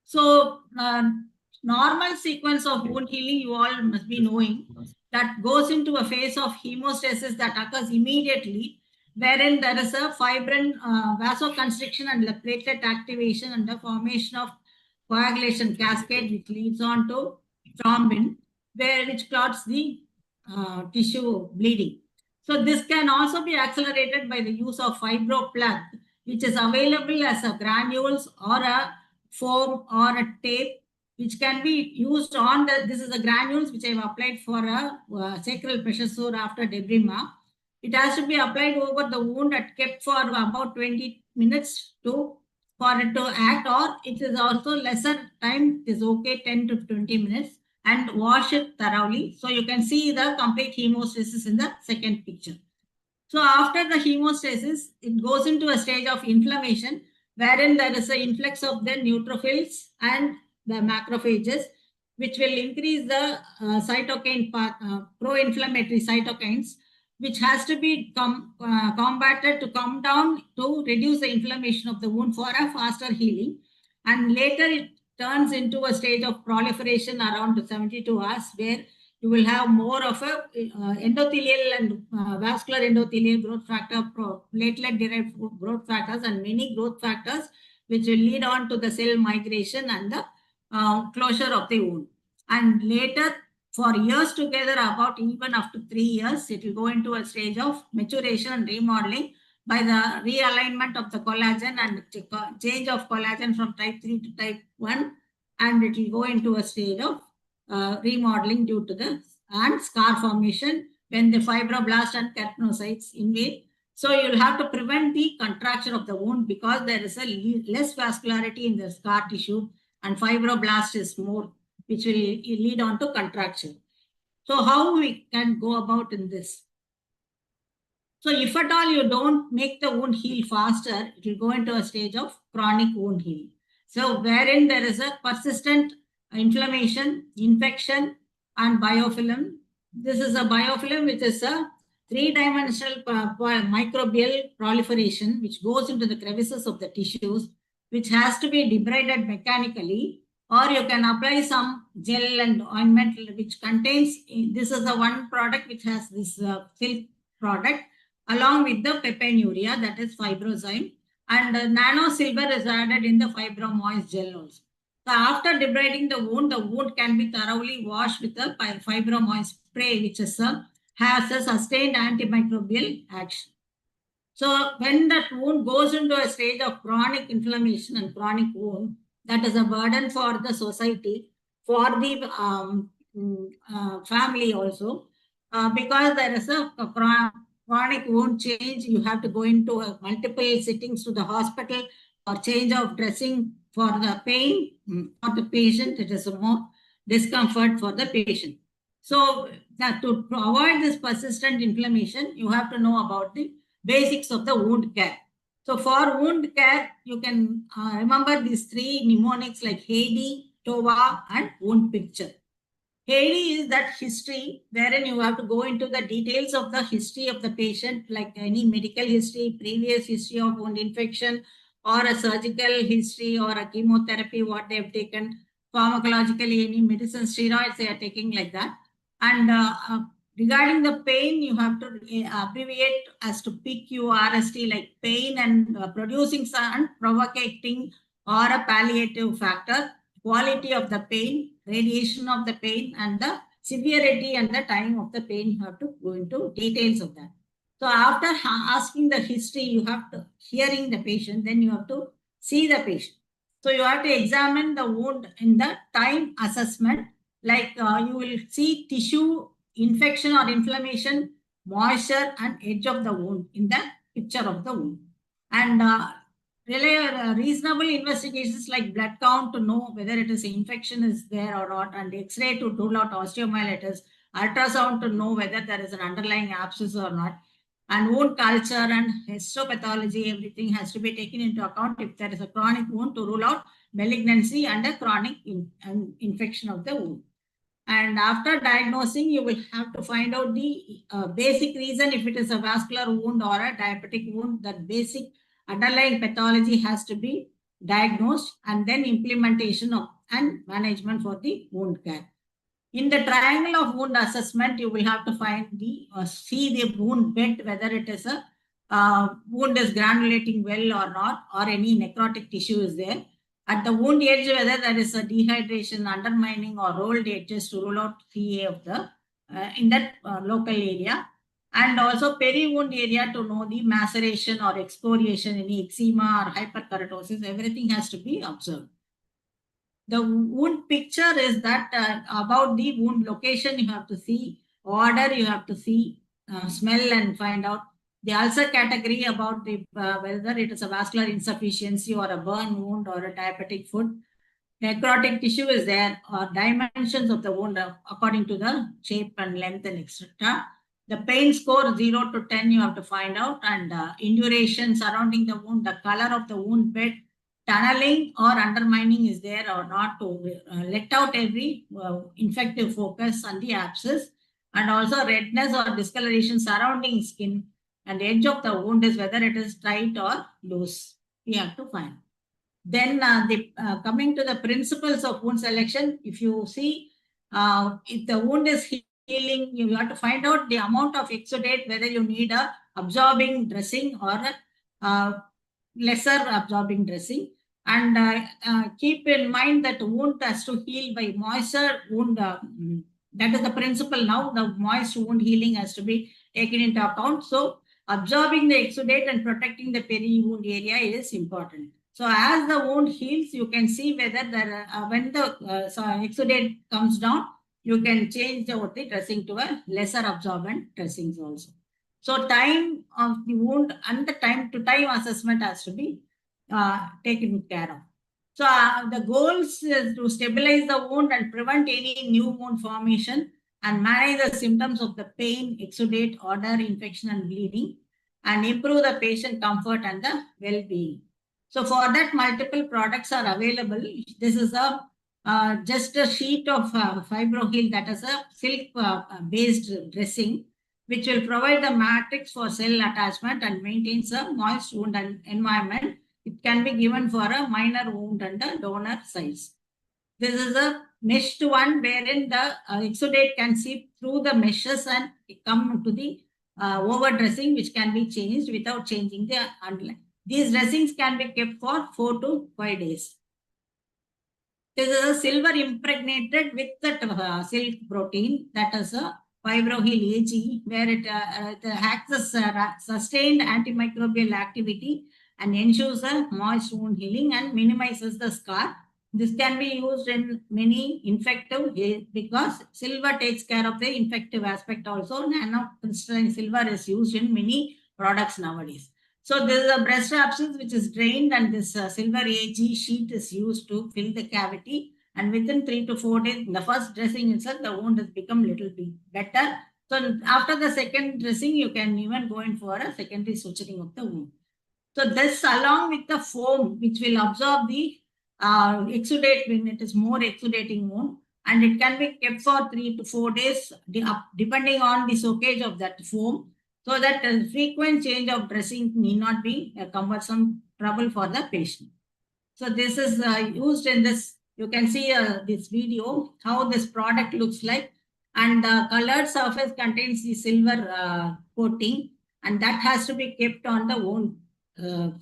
So, normal sequence of wound healing, you all must be knowing, that goes into a phase of hemostasis that occurs immediately, wherein there is a fibrin vasoconstriction and the platelet activation and the formation of coagulation cascade, which leads on to thrombin, which clots the tissue bleeding. So this can also be accelerated by the use of fibroplug, which is available as a granules or a foam or a tape, which can be used on this is the granules which I have applied for a sacral pressure sore after debridement. It has to be applied over the wound and kept for about 20 minutes for it to act, or it is also lesser time, it is okay, 10 to 20 minutes, and wash it thoroughly. So you can see the complete hemostasis in the second picture. So after the hemostasis, it goes into a stage of inflammation, wherein there is an influx of the neutrophils and the macrophages, which will increase the cytokine, pro-inflammatory cytokines, which has to be combated to come down to reduce the inflammation of the wound for a faster healing. And later it turns into a stage of proliferation around 72 hours, where you will have more of a endothelial and vascular endothelial growth factor, platelet-derived growth factors, and many growth factors, which will lead on to the cell migration and the closure of the wound. And later, for years together, about even up to 3 years, it will go into a stage of maturation and remodeling by the realignment of the collagen and change of collagen from type 3 to type 1. And it will go into a stage of remodeling due to the scar formation when the fibroblast and keratinocytes invade. So you'll have to prevent the contraction of the wound, because there is a less vascularity in the scar tissue and fibroblast is more, which will lead on to contraction. So how we can go about in this? So if at all you don't make the wound heal faster, it will go into a stage of chronic wound healing. So wherein there is a persistent inflammation, infection, and biofilm. This is a biofilm, which is a three-dimensional microbial proliferation, which goes into the crevices of the tissues, which has to be debrided mechanically, or you can apply some gel and ointment which contains, this is the one product which has this silk product, along with the pepainuria, that is fibrozyme, and nano silver is added in the fibromoist gel also. So after debriding the wound can be thoroughly washed with the fibromoist spray, which is has a sustained antimicrobial action. So when that wound goes into a stage of chronic inflammation and chronic wound, that is a burden for the society, for the family also, because there is a chronic wound change. You have to go into multiple sittings to the hospital or change of dressing for the pain for the patient. It is more discomfort for the patient. So that to avoid this persistent inflammation, you have to know about the basics of the wound care. So for wound care, you can remember these three mnemonics like HADI, TOVA, and wound picture. HADI is that history, wherein you have to go into the details of the history of the patient, like any medical history, previous history of wound infection, or a surgical history, or a chemotherapy, what they have taken, pharmacologically, any medicine, steroids they are taking, like that. And regarding the pain, you have to abbreviate as to PQRST, like pain and producing and provocating, or a palliative factor, quality of the pain, radiation of the pain, and the severity and the time of the pain. You have to go into details of that. So after asking the history, you have to hearing the patient, then you have to see the patient. So you have to examine the wound in the time assessment, like you will see tissue infection or inflammation, moisture, and edge of the wound in the picture of the wound. And reasonable investigations like blood count to know whether it is infection is there or not, and X-ray to rule out osteomyelitis, ultrasound to know whether there is an underlying abscess or not. And wound culture and histopathology, everything has to be taken into account if there is a chronic wound to rule out malignancy and a chronic infection of the wound. And after diagnosing, you will have to find out the basic reason. If it is a vascular wound or a diabetic wound, that basic underlying pathology has to be diagnosed, and then implementation of and management for the wound care. In the triangle of wound assessment, you will have to find the see the wound bed, whether it is a wound is granulating well or not, or any necrotic tissue is there. At the wound edge, whether there is a dehydration, undermining, or rolled edges to rule out CA of the in that local area. And also peri-wound area to know the maceration or excoriation, any eczema or hyperkeratosis, everything has to be observed. The wound picture is that about the wound location, you have to see, order, you have to see, smell and find out. The ulcer category about the whether it is a vascular insufficiency or a burn wound or a diabetic foot. Necrotic tissue is there, or dimensions of the wound according to the shape and length and etc. The pain score 0 to 10 you have to find out, and induration surrounding the wound, the color of the wound bed, tunneling or undermining is there or not to let out every infective focus on the abscess, and also redness or discoloration surrounding skin, and the edge of the wound is whether it is tight or loose. We have to find. Then coming to the principles of wound selection, if you see if the wound is healing, you have to find out the amount of exudate, whether you need a absorbing dressing or a lesser absorbing dressing. And keep in mind that wound has to heal by moisture wound. That is the principle now. The moist wound healing has to be taken into account. So absorbing the exudate and protecting the peri-wound area is important. So as the wound heals, you can see whether there when the exudate comes down, you can change the dressing to a lesser absorbent dressings also. So time of the wound and the time to time assessment has to be taken care of. So the goals is to stabilize the wound and prevent any new wound formation, and manage the symptoms of the pain, exudate, odor, infection and bleeding, and improve the patient comfort and the well-being. So for that, multiple products are available. This is a just a sheet of fibroheal, that is a silk based dressing, which will provide the matrix for cell attachment and maintains a moist wound and environment. It can be given for a minor wound and a donor size. This is a meshed one wherein the exudate can seep through the meshes and come to the overdressing, which can be changed without changing the underlying. These dressings can be kept for 4 to 5 days. This is a silver impregnated with the silk protein, that is a fibroheal AG, where it acts as sustained antimicrobial activity and ensures a moist wound healing and minimizes the scar. This can be used in many infective, because silver takes care of the infective aspect also. Nanocrystalline silver is used in many products nowadays. So this is a breast abscess which is drained, and this silver AG sheet is used to fill the cavity. And within 3 to 4 days, in the first dressing itself, the wound has become a little bit better. So after the second dressing, you can even go in for a secondary suturing of the wound. So this, along with the foam, which will absorb the exudate when it is more exudating wound, and it can be kept for 3 to 4 days, depending on the soakage of that foam, so that frequent change of dressing need not be a cumbersome trouble for the patient. So this is used in this. You can see this video, how this product looks like. And the colored surface contains the silver coating, and that has to be kept on the wound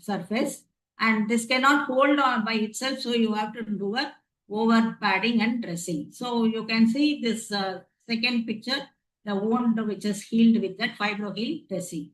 surface. And this cannot hold on by itself, so you have to do a over padding and dressing. So you can see this second picture, the wound which is healed with that fibroheal dressing.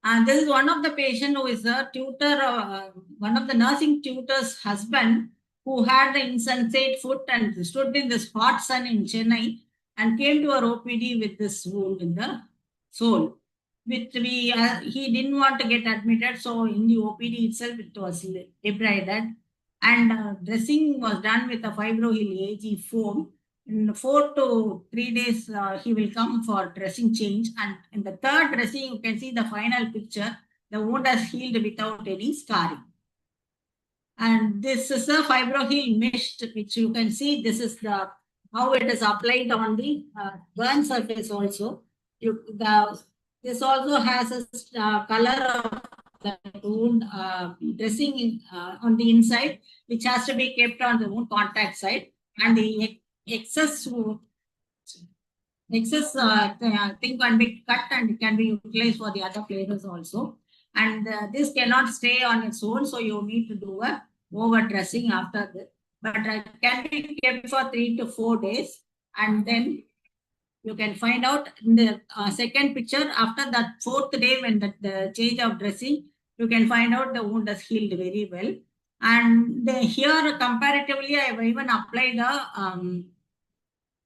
And this is one of the patient who is a tutor, one of the nursing tutor's husband, who had the insensate foot and stood in this hot sun in Chennai and came to our OPD with this wound in the sole, which he didn't want to get admitted. So in the OPD itself, it was debrided, and dressing was done with a fibroheal AG foam. in 4 to 3 days, he will come for dressing change. And in the third dressing, you can see the final picture. The wound has healed without any scarring. And this is a fibroheal mist, which you can see. This is the how it is applied on the burn surface also. This also has a color of the wound dressing on the inside, which has to be kept on the wound contact side. And the excess thing can be cut and it can be utilized for the other flavors also. And this cannot stay on its own, so you need to do a over dressing after this. But it can be kept for 3 to 4 days, and then you can find out in the second picture after that 4th day when the change of dressing, you can find out the wound has healed very well. And here comparatively, I have even applied a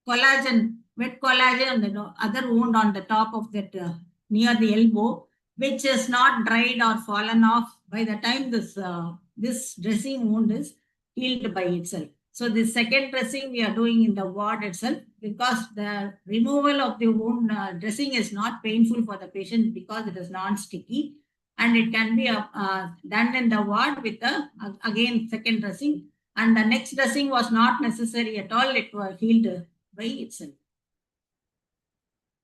collagen, wet collagen on the other wound on the top of that near the elbow, which is not dried or fallen off by the time this dressing wound is healed by itself. So the second dressing we are doing in the ward itself, because the removal of the wound dressing is not painful for the patient because it is non-sticky, and it can be done in the ward with the again second dressing, and the next dressing was not necessary at all. It was healed by itself.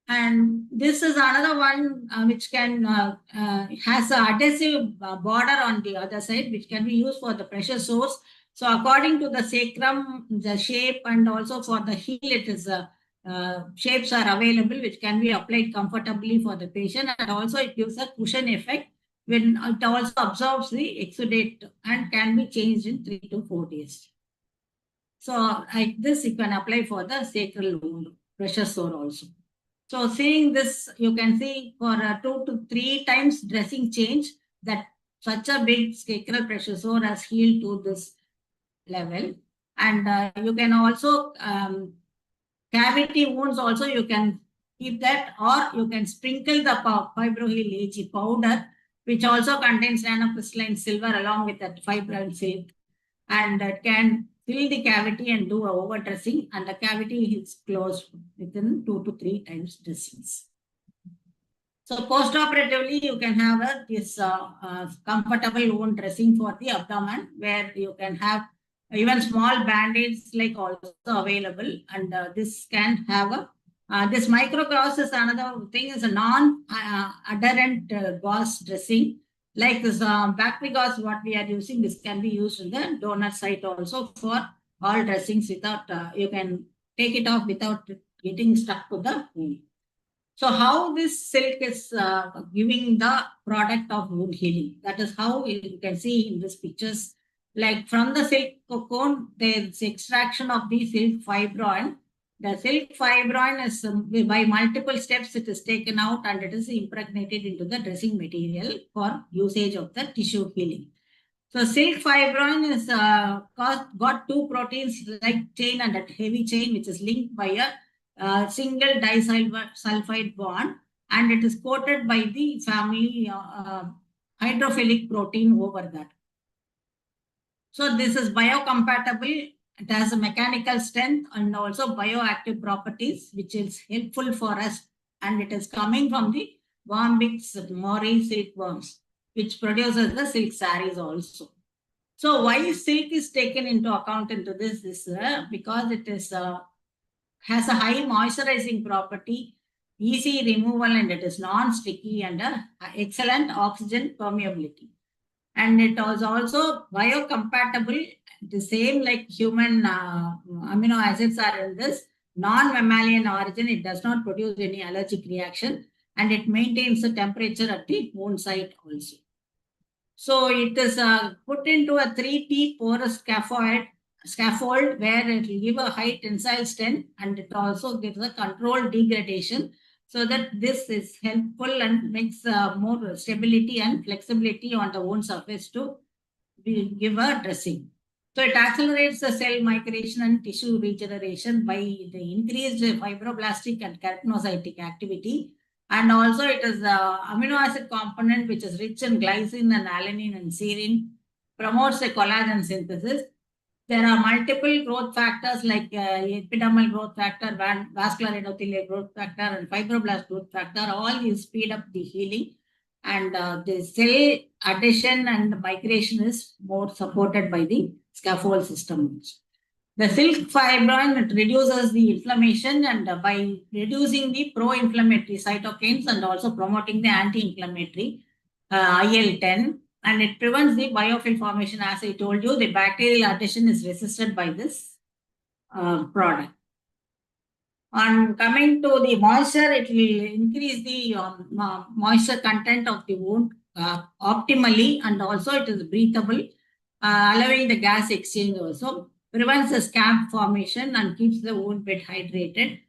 And this is another one which can has an adhesive border on the other side, which can be used for the pressure source. So according to the sacrum, the shape, and also for the heel, it is shapes are available which can be applied comfortably for the patient, and also it gives a cushion effect when it also absorbs the exudate and can be changed in 3 to 4 days. So like this, you can apply for the sacral wound, pressure sore also. So seeing this, you can see for 2 to 3 times dressing change that such a big sacral pressure sore has healed to this level. And you can also, cavity wounds also you can keep that, or you can sprinkle the fibroheal AG powder, which also contains nanocrystalline silver along with that fibrin silk, and it can fill the cavity and do a overdressing, and the cavity is closed within 2 to 3 times dressings. So post-operatively, you can have this comfortable wound dressing for the abdomen, where you can have even small band-aids like also available, and this can have a this micro gauze is another thing, is a non-adherent gauze dressing. Like this bacteria gauze, what we are using, this can be used in the donor site also for all dressings without, you can take it off without getting stuck to the wound. So how this silk is giving the product of wound healing, that is how you can see in these pictures. Like from the silk cocoon, there is extraction of the silk fibrin. The silk fibrin is by multiple steps it is taken out and it is impregnated into the dressing material for usage of the tissue healing. So silk fibrin is got 2 proteins, light chain and a heavy chain, which is linked by a single disulfide bond, and it is coated by the family hydrophilic protein over that. So this is biocompatible. It has a mechanical strength and also bioactive properties, which is helpful for us. And it is coming from the Bombyx mori silkworms, which produces the silk sarees also. So why silk is taken into account into this is because it is has a high moisturizing property, easy removal, and it is non-sticky, and excellent oxygen permeability. And it was also biocompatible, the same like human amino acids are in this non-mammalian origin. It does not produce any allergic reaction, and it maintains the temperature at the wound site also. So it is put into a 3T porous scaffold where it will give a high tensile strength, and it also gives a controlled degradation, so that this is helpful and makes more stability and flexibility on the wound surface to give a dressing. So it accelerates the cell migration and tissue regeneration by the increased fibroblastic and keratinocytic activity. And also it is the amino acid component which is rich in glycine and alanine and serine, promotes the collagen synthesis. there are multiple growth factors like epidermal growth factor, vascular endothelial growth factor, and fibroblast growth factor. All these speed up the healing, and the cell adhesion and migration is more supported by the scaffold system. The silk fibrin, it reduces the inflammation, and by reducing the pro-inflammatory cytokines and also promoting the anti-inflammatory IL-10, and it prevents the biofilm formation. As I told you, the bacterial adhesion is resisted by this product. On coming to the moisture, it will increase the moisture content of the wound optimally, and also it is breathable, allowing the gas exchange also, prevents the scab formation and keeps the wound bed hydrated.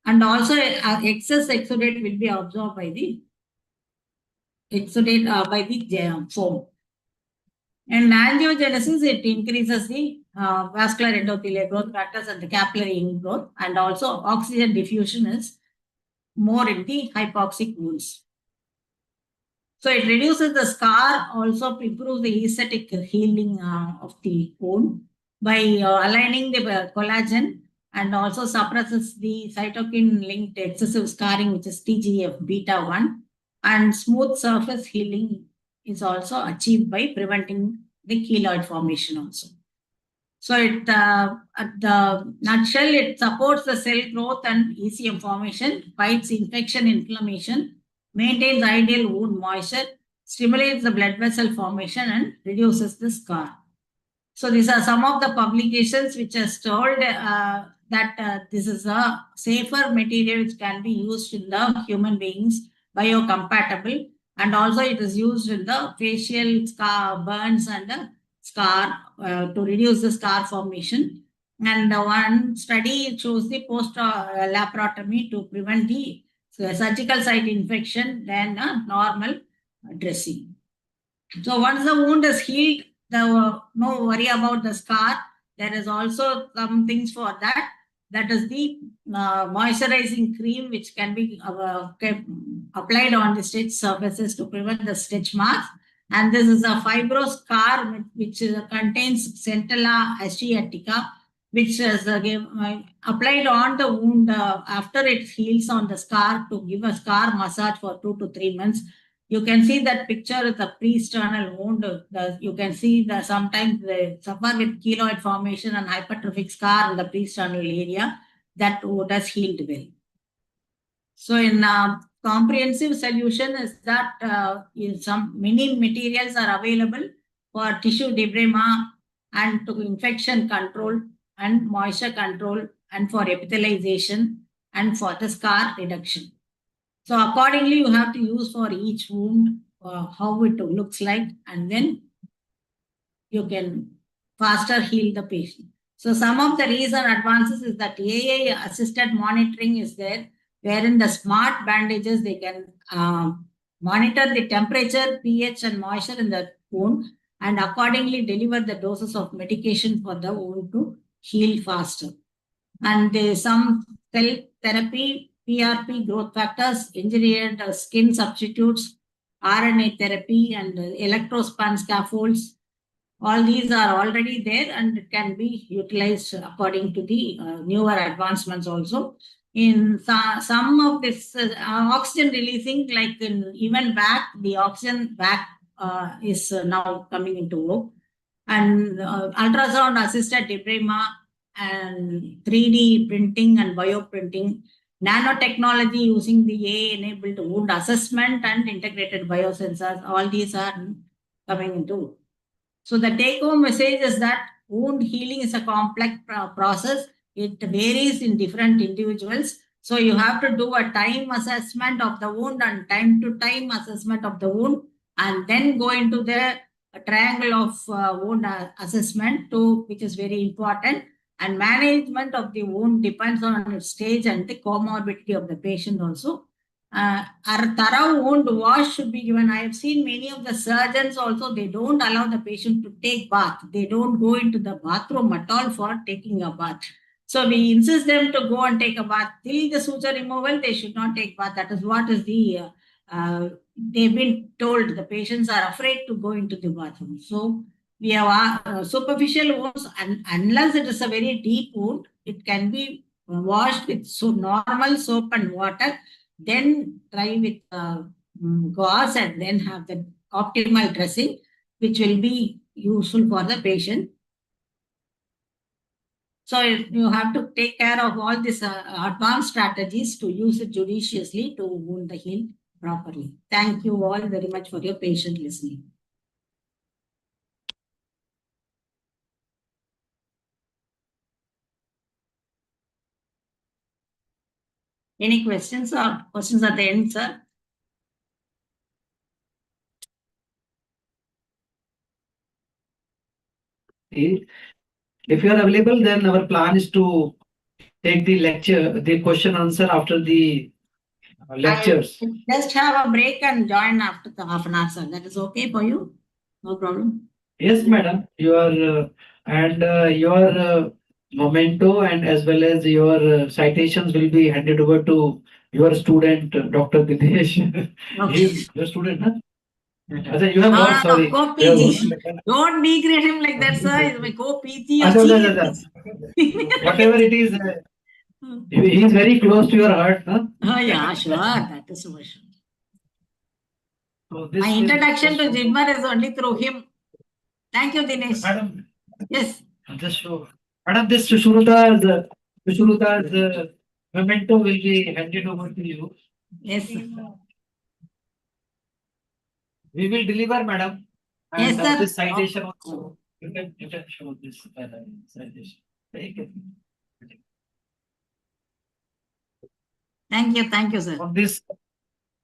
And also excess exudate will be absorbed by the foam. And angiogenesis, it increases the vascular endothelial growth factors and the capillary growth, and also oxygen diffusion is more in the hypoxic wounds. So it reduces the scar, also improves the aesthetic healing of the wound by aligning the collagen, and also suppresses the cytokine-linked excessive scarring, which is TGF-beta1, and smooth surface healing is also achieved by preventing the keloid formation also. So it, at the nutshell, it supports the cell growth and ECM formation, fights infection, inflammation, maintains ideal wound moisture, stimulates the blood vessel formation, and reduces the scar. So these are some of the publications which has told that this is a safer material which can be used in the human beings, biocompatible, and also it is used in the facial scar burns and the scar to reduce the scar formation. And one study shows the post-laparotomy to prevent the surgical site infection than a normal dressing. So once the wound is healed, no worry about the scar. There is also some things for that. That is the moisturizing cream which can be applied on the stitch surfaces to prevent the stitch marks. And this is a fibrous scar which contains Centella asiatica, which is applied on the wound after it heals on the scar to give a scar massage for 2 to 3 months. You can see that picture with the pre-sternal wound. You can see that sometimes they suffer with keloid formation and hypertrophic scar in the pre-sternal area. That wound has healed well. So in comprehensive solution is that many materials are available for tissue debridement and to infection control and moisture control and for epithelialization and for the scar reduction. So accordingly, you have to use for each wound how it looks like, and then you can faster heal the patient. So some of the recent advances is that AI assisted monitoring is there, wherein the smart bandages, they can monitor the temperature, pH, and moisture in the wound, and accordingly deliver the doses of medication for the wound to heal faster. And some cell therapy, PRP growth factors, engineered skin substitutes, RNA therapy, and electrospan scaffolds. All these are already there and it can be utilized according to the newer advancements also. In some of this oxygen releasing, like even back, the oxygen back is now coming into vogue. And ultrasound assisted debridement and 3D printing and bioprinting, nanotechnology using the AI-enabled wound assessment and integrated biosensors, all these are coming into vogue. So the take-home message is that wound healing is a complex process. It varies in different individuals. So you have to do a time assessment of the wound and time-to-time assessment of the wound, and then go into the triangle of wound assessment which is very important. And management of the wound depends on its stage and the comorbidity of the patient also. A thorough wound wash should be given. I have seen many of the surgeons also, they don't allow the patient to take bath. They don't go into the bathroom at all for taking a bath. So we insist them to go and take a bath. Till the suture removal, they should not take bath. That is what is the, they've been told. The patients are afraid to go into the bathroom. So we have superficial wounds, unless it is a very deep wound, it can be washed with normal soap and water, then dry with gauze, and then have the optimal dressing, which will be useful for the patient. So you have to take care of all these advanced strategies to use it judiciously to wound the heel properly. Thank you all very much for your patient listening. Any questions or questions at the end, sir? If you are available, then our plan is to take the lecture, the question answer after the lectures. I'll just have a break and join after the half an hour, sir. That is okay for you? No problem. Yes, madam. Your memento and as well as your citations will be handed over to your student, Dr. Dinesh. Okay. He's your student, huh? I said you have No, got, no, sorry. co-PG. Don't degrade him like that, sir. He's my co-PG or Whatever it is, he is very close to your heart, huh? Oh, yeah, sure. That is for sure. So this My is introduction to just- JIPMER is only through him. Thank you, Dinesh. Madam, Yes. just show. Madam, this Sushruta's memento will be handed over to you. Yes, sir. We will deliver, madam. Yes, And sir. this citation also. You can show this citation. Take it. Thank you, sir. On this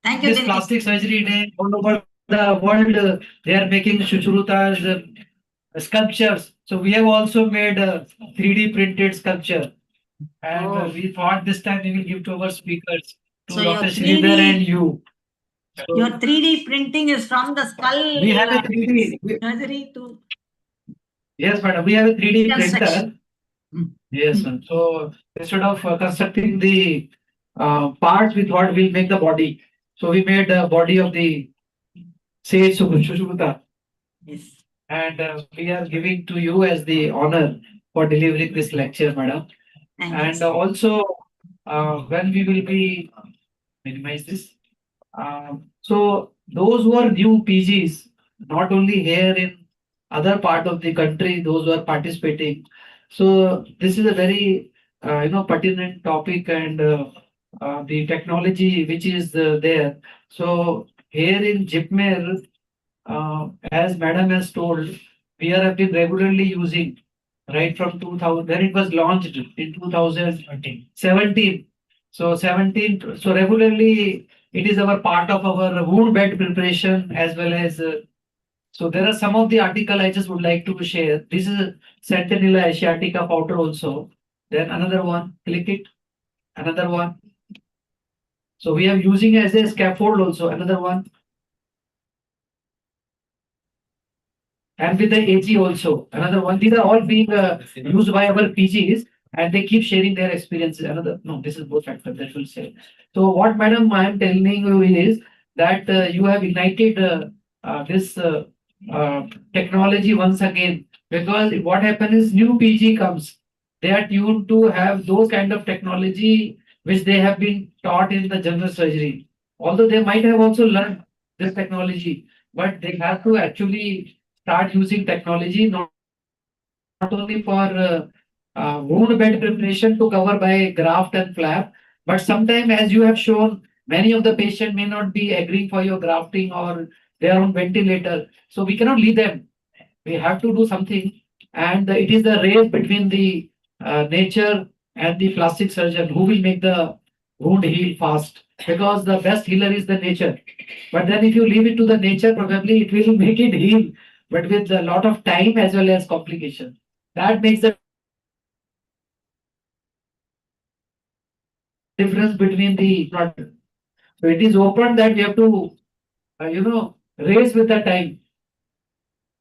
Thank you, this Dinesh. plastic surgery day, all over the world, they are making Sushruta's sculptures. So we have also made a 3D printed sculpture. And Oh. we thought this time we will give to our speakers, to So your Dr. 3D Sridhar and you. So Your 3D printing is from the skull we have a 3D. surgery to Yes, madam. We have a 3D printer. construction. Yes, sir. So instead of constructing the parts, we thought we'll make the body. So we made the body of the sage Sushruta. Yes. And we are giving to you as the honor for delivering this lecture, madam. Thank you, And sir. also, when we will be minimize this. So those who are new PGs, not only here in other part of the country, those who are participating. So this is a very pertinent topic and the technology which is there. So here in JIPMER, as madam has told, we have been regularly using right from 2000, when it was launched in 2017. So 17, so regularly it is our part of our wound bed preparation as well as so there are some of the article I just would like to share. This is Centinela asiatica powder also. Then another one, click it, another one. So we are using as a scaffold also, another one. And with the AG also, another one. These are all being used by our PGs and they keep sharing their experiences. Another, no, this is both factors that will say. So what madam I am telling you is that you have ignited this technology once again, because what happens is new PG comes. They are tuned to have those kind of technology which they have been taught in the general surgery. Although they might have also learned this technology, but they have to actually start using technology not only for wound bed preparation to cover by graft and flap, but sometimes, as you have shown, many of the patient may not be agreeing for your grafting or they are on ventilator. So we cannot leave them. We have to do something, and it is the race between the nature and the plastic surgeon who will make the wound heal fast, because the best healer is the nature. But then if you leave it to the nature, probably it will make it heal, but with a lot of time as well as complication. That makes the difference between the product. So it is open that we have to, race with the time.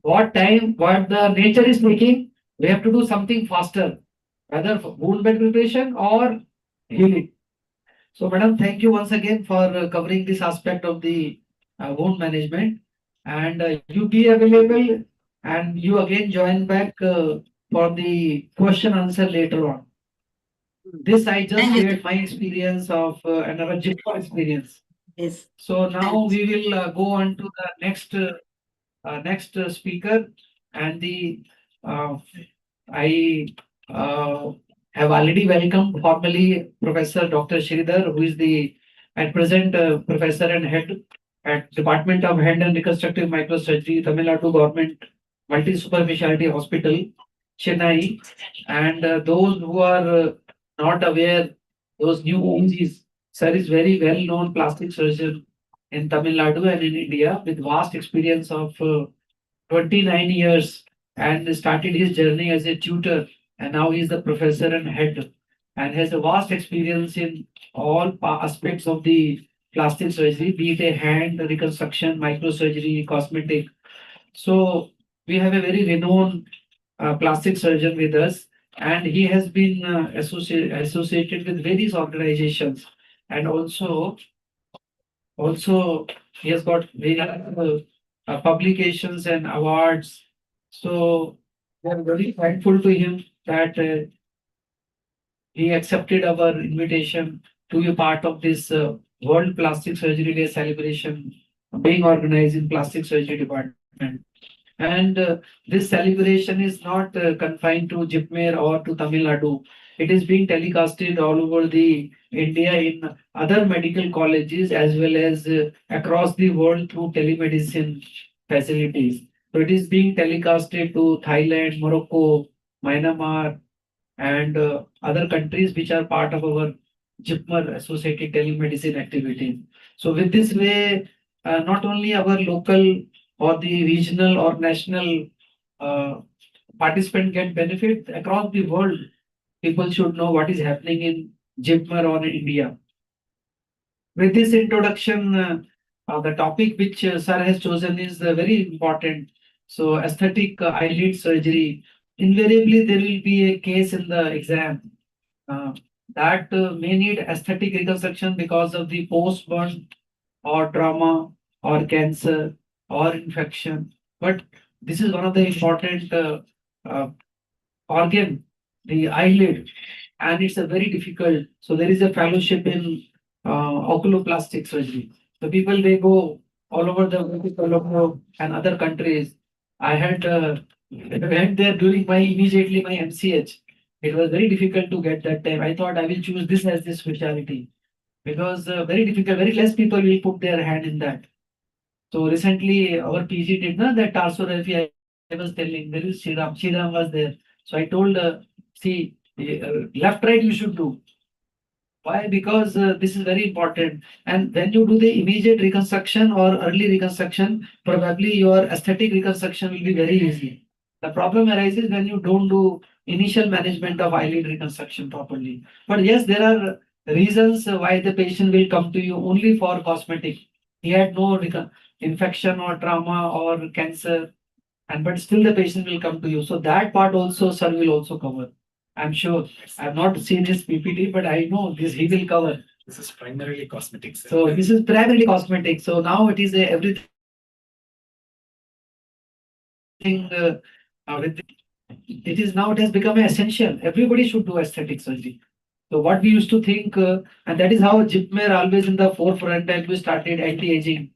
What the nature is taking, we have to do something faster, whether for wound bed preparation or healing. So, madam, thank you once again for covering this aspect of the wound management. And you be available and you again join back for the question answer later on. This I just Thank you. shared my experience of and our JIPMER experience. Yes. So now we will go on to the next speaker, and I have already welcomed formally Professor Dr. Sridhar, who is the at present professor and head at Department of Hand and Reconstructive Microsurgery, Tamil Nadu Government Multi-Superspecialty Hospital, Chennai. And those who are not aware, those new OGs, sir is very well-known plastic surgeon in Tamil Nadu and in India with vast experience of 29 years, and started his journey as a tutor, and now he is the professor and head and has a vast experience in all aspects of the plastic surgery, be it a hand reconstruction, microsurgery, cosmetic. So we have a very renowned plastic surgeon with us, and he has been associated with various organizations, and also he has got various publications and awards. So we are very thankful to him that he accepted our invitation to be part of this World Plastic Surgery Day celebration being organized in Plastic Surgery Department. And this celebration is not confined to JIPMER or to Tamil Nadu. It is being telecasted all over the India in other medical colleges as well as across the world through telemedicine facilities. So it is being telecasted to Thailand, Morocco, Myanmar, and other countries which are part of our JIPMER associated telemedicine activities. So with this way, not only our local or the regional or national participant get benefit across the world, people should know what is happening in JIPMER or in India. With this introduction, the topic which sir has chosen is very important. So aesthetic eyelid surgery. Invariably, there will be a case in the exam that may need aesthetic reconstruction because of the post-burn or trauma or cancer or infection. But this is one of the important uh, organ, the eyelid, and it's a very difficult. So there is a fellowship in oculoplastic surgery. So people they go all over the world and other countries. I had went there during my immediately my MCH. It was very difficult to get that time. I thought I will choose this as this specialty because very difficult. Very less people will put their hand in that. So recently our PG did not that tarsography. I was telling there is Sridhar. Sridhar was there. So I told, see, left right you should do. Why? Because this is very important. And when you do the immediate reconstruction or early reconstruction, probably your aesthetic reconstruction will be very easy. The problem arises when you don't do initial management of eyelid reconstruction properly. But yes, there are reasons why the patient will come to you only for cosmetic. He had no infection or trauma or cancer, and but still the patient will come to you. So that part also, sir will also cover. I'm sure. I've not seen his PPT, but I know this he will cover. This is primarily cosmetics. So this is primarily cosmetic. So now it is everything with it is now it has become essential. Everybody should do aesthetic surgery. So what we used to think, and that is how JIPMER always in the forefront, and we started anti-aging,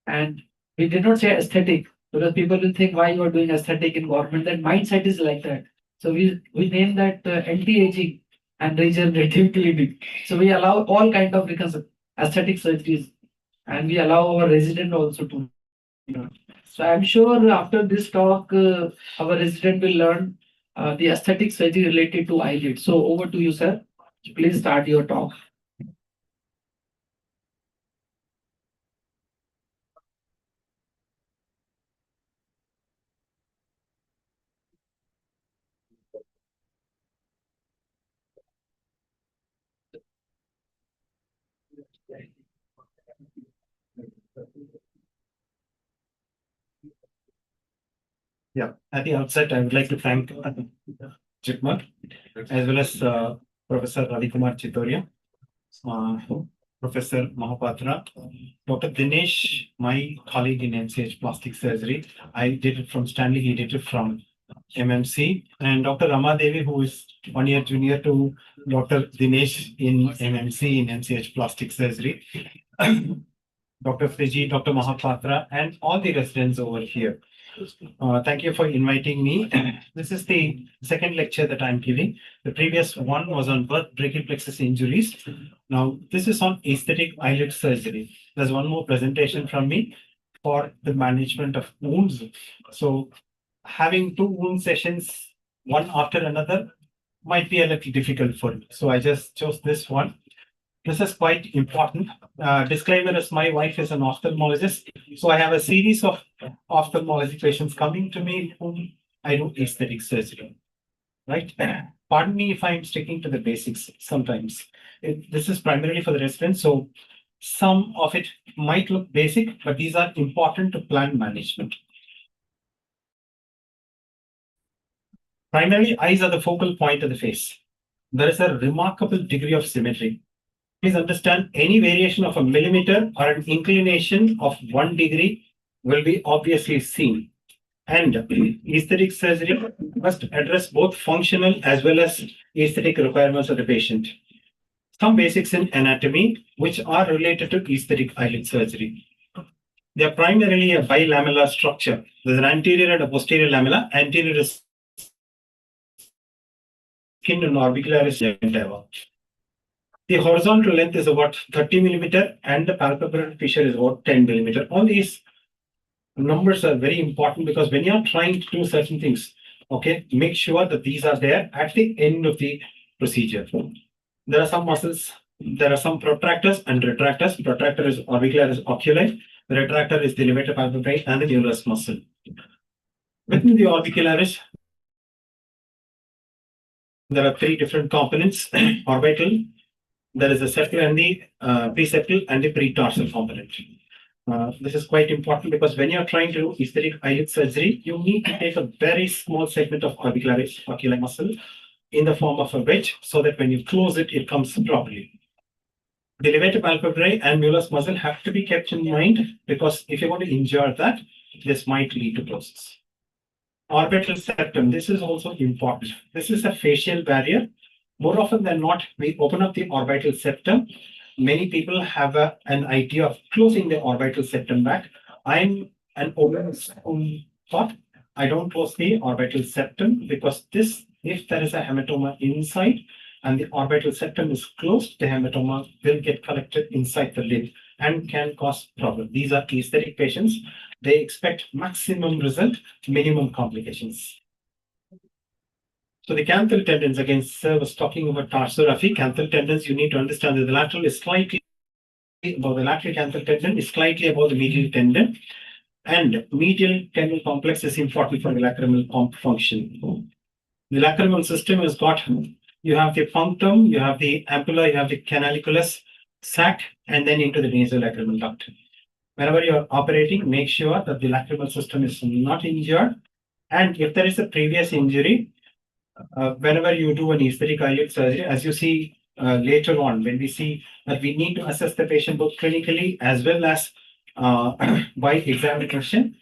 and we did not say aesthetic because people will think why you are doing aesthetic in government. That mindset is like that. So we named that anti-aging and regenerative clinic. So we allow all kind of aesthetic surgeries, and we allow our resident also to. So I'm sure after this talk, our resident will learn the aesthetic surgery related to eyelid. So over to you, sir. Please start your talk. Yeah, at the outset, I would like to thank JIPMER as well as Professor Ravi Kumar Chittoria Professor Mohapatra, Dr. Dinesh, my colleague in MCH plastic surgery. I did it from Stanley, he did it from MMC, and Dr. Ramadevi, who is 1 year junior to Dr. Dinesh in MMC in MCH plastic surgery. Dr. Friji, Dr. Mohapatra, and all the residents over here. Thank you for inviting me. This is the second lecture that I'm giving. The previous one was on birth brachial plexus injuries. Now, this is on aesthetic eyelid surgery. There's one more presentation from me for the management of wounds. So, having 2 wound sessions, one after another, might be a little difficult for me. So, I just chose this one. This is quite important. Disclaimer is my wife is an ophthalmologist. So I have a series of ophthalmology patients coming to me whom I do aesthetic surgery. Right? Pardon me if I'm sticking to the basics sometimes. This is primarily for the residents. So some of it might look basic, but these are important to plan management. Primarily, eyes are the focal point of the face. There is a remarkable degree of symmetry. Please understand, any variation of a millimeter or an inclination of 1 degree will be obviously seen. And aesthetic surgery must address both functional as well as aesthetic requirements of the patient. Some basics in anatomy which are related to aesthetic eyelid surgery. They are primarily a bilamellar structure. There's an anterior and a posterior lamella. Anterior is skin and orbicularis genitava. The horizontal length is about 30 millimeter and the palpebral fissure is about 10 millimeter. All these numbers are very important because when you're trying to do certain things, okay, make sure that these are there at the end of the procedure. There are some muscles, there are some protractors and retractors. Protractor is orbicularis oculi, the retractor is the levator palpebrae and the hummerus muscle. Within the orbicularis, there are 3 different components, orbital. There is the septal and the preseptal and the pretarsal component. This is quite important because when you're trying to do aesthetic eyelid surgery, you need to take a very small segment of orbicularis oculi muscle in the form of a wedge so that when you close it, it comes properly. The levator palpebrae and hummerus muscle have to be kept in mind because if you want to injure that, this might lead to process. Orbital septum, this is also important. This is a facial barrier. More often than not, we open up the orbital septum. Many people have an idea of closing the orbital septum back. I'm an open thought. I don't close the orbital septum because this, if there is a hematoma inside and the orbital septum is closed, the hematoma will get collected inside the lid and can cause problem. These are aesthetic patients. They expect maximum result, minimum complications. So the canthal tendons, again, sir was talking about tarsorrhaphy. Canthal tendons, you need to understand that the lateral is slightly above the lateral canthal tendon, is slightly above the medial tendon. And medial tendon complex is important for the lacrimal function. The lacrimal system has got, you have the punctum, you have the ampulla, you have the canaliculus, sac, and then into the nasolacrimal duct. Whenever you're operating, make sure that the lacrimal system is not injured. And if there is a previous injury, whenever you do an aesthetic eyelid surgery, as you see later on, when we see that we need to assess the patient both clinically as well as by examination,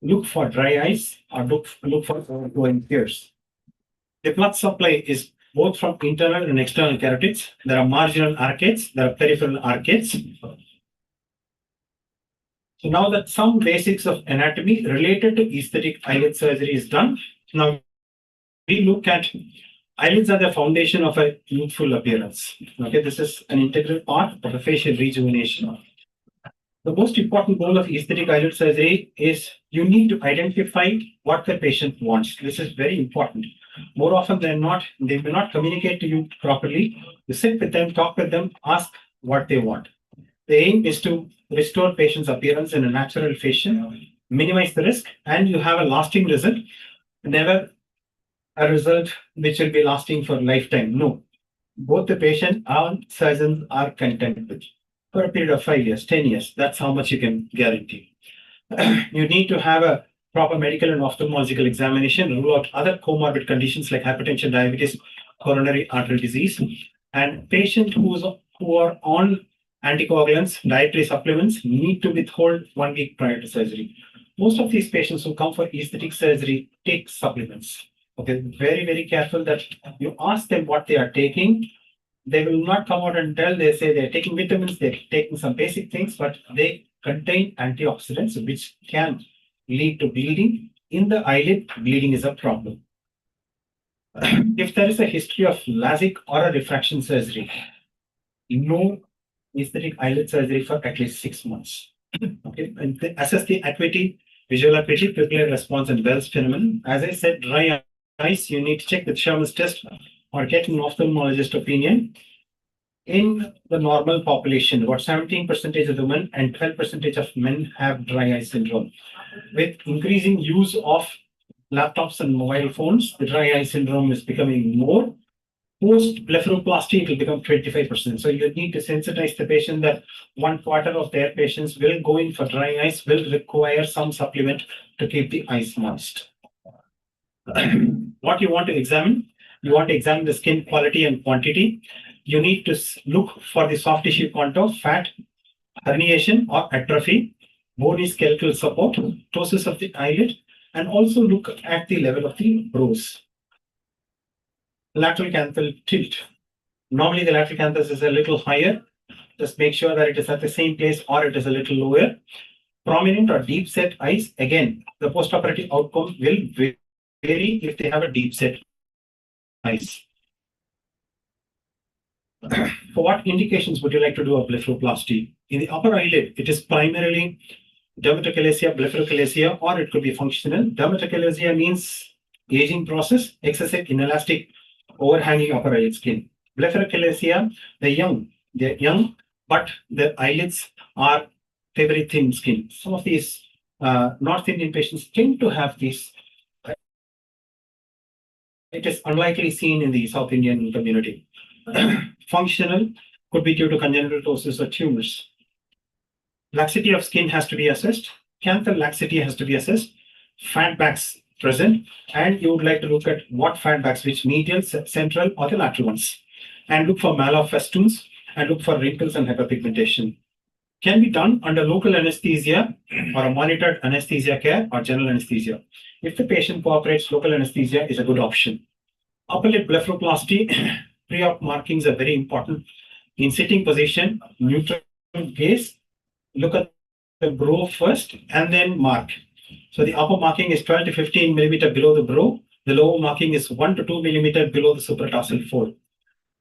look for dry eyes or look for overflowing tears. The blood supply is both from internal and external carotids. There are marginal arcades, there are peripheral arcades. So now that some basics of anatomy related to aesthetic eyelid surgery is done, now we look at eyelids are the foundation of a youthful appearance. Okay, this is an integral part of the facial rejuvenation. The most important goal of aesthetic eyelid surgery is you need to identify what the patient wants. This is very important. More often than not, they may not communicate to you properly. You sit with them, talk with them, ask what they want. The aim is to restore patient's appearance in a natural fashion, minimize the risk, and you have a lasting result. Never a result which will be lasting for a lifetime. No. Both the patient and surgeons are content with for a period of 5 years, 10 years. That's how much you can guarantee. You need to have a proper medical and ophthalmological examination, rule out other comorbid conditions like hypertension, diabetes, coronary artery disease, and patients who are on anticoagulants, dietary supplements need to withhold 1 week prior to surgery. Most of these patients who come for aesthetic surgery take supplements. Okay, very, very careful that you ask them what they are taking. They will not come out and tell, they say they're taking vitamins, they're taking some basic things, but they contain antioxidants which can lead to bleeding. In the eyelid, bleeding is a problem. If there is a history of LASIK or a refraction surgery, no aesthetic eyelid surgery for at least 6 months. Okay, and assess the acuity, visual acuity, pupillary response, and Bell's phenomenon. As I said, dry eyes, you need to check the Sherman's test or get an ophthalmologist opinion. In the normal population, about 17% of women and 12% of men have dry eye syndrome. With increasing use of laptops and mobile phones, the dry eye syndrome is becoming more. Post blepharoplasty, it will become 25%. So you need to sensitize the patient that 1/4 of their patients will go in for dry eyes, will require some supplement to keep the eyes moist. What you want to examine? You want to examine the skin quality and quantity. You need to look for the soft tissue contour, fat, herniation or atrophy, bony skeletal support, ptosis of the eyelid, and also look at the level of the brows. Lateral canthal tilt. Normally the lateral canthus is a little higher. Just make sure that it is at the same place or it is a little lower. Prominent or deep set eyes. Again, the postoperative outcome will vary if they have a deep set eyes. For what indications would you like to do a blepharoplasty? In the upper eyelid, it is primarily dermatochalasia, blepharochalasia, or it could be functional. Dermatochalasia means aging process, excessive inelastic overhanging upper eyelid skin. Blepharochalasia, they're young, but their eyelids are very thin skin. Some of these North Indian patients tend to have these. It is unlikely seen in the South Indian community. Functional could be due to congenital ptosis or tumors. Laxity of skin has to be assessed. Canthal laxity has to be assessed. Fat bags present, and you would like to look at what fat bags, which medial, central, or the lateral ones, and look for Maillard festoons and look for wrinkles and hyperpigmentation. Can be done under local anesthesia or a monitored anesthesia care or general anesthesia. If the patient cooperates, local anesthesia is a good option. Upper lid blepharoplasty, pre-op markings are very important. In sitting position, neutral gaze, look at the brow first and then mark. So the upper marking is 12 to 15 millimeter below the brow. The lower marking is 1 to 2 millimeter below the supratarsal fold.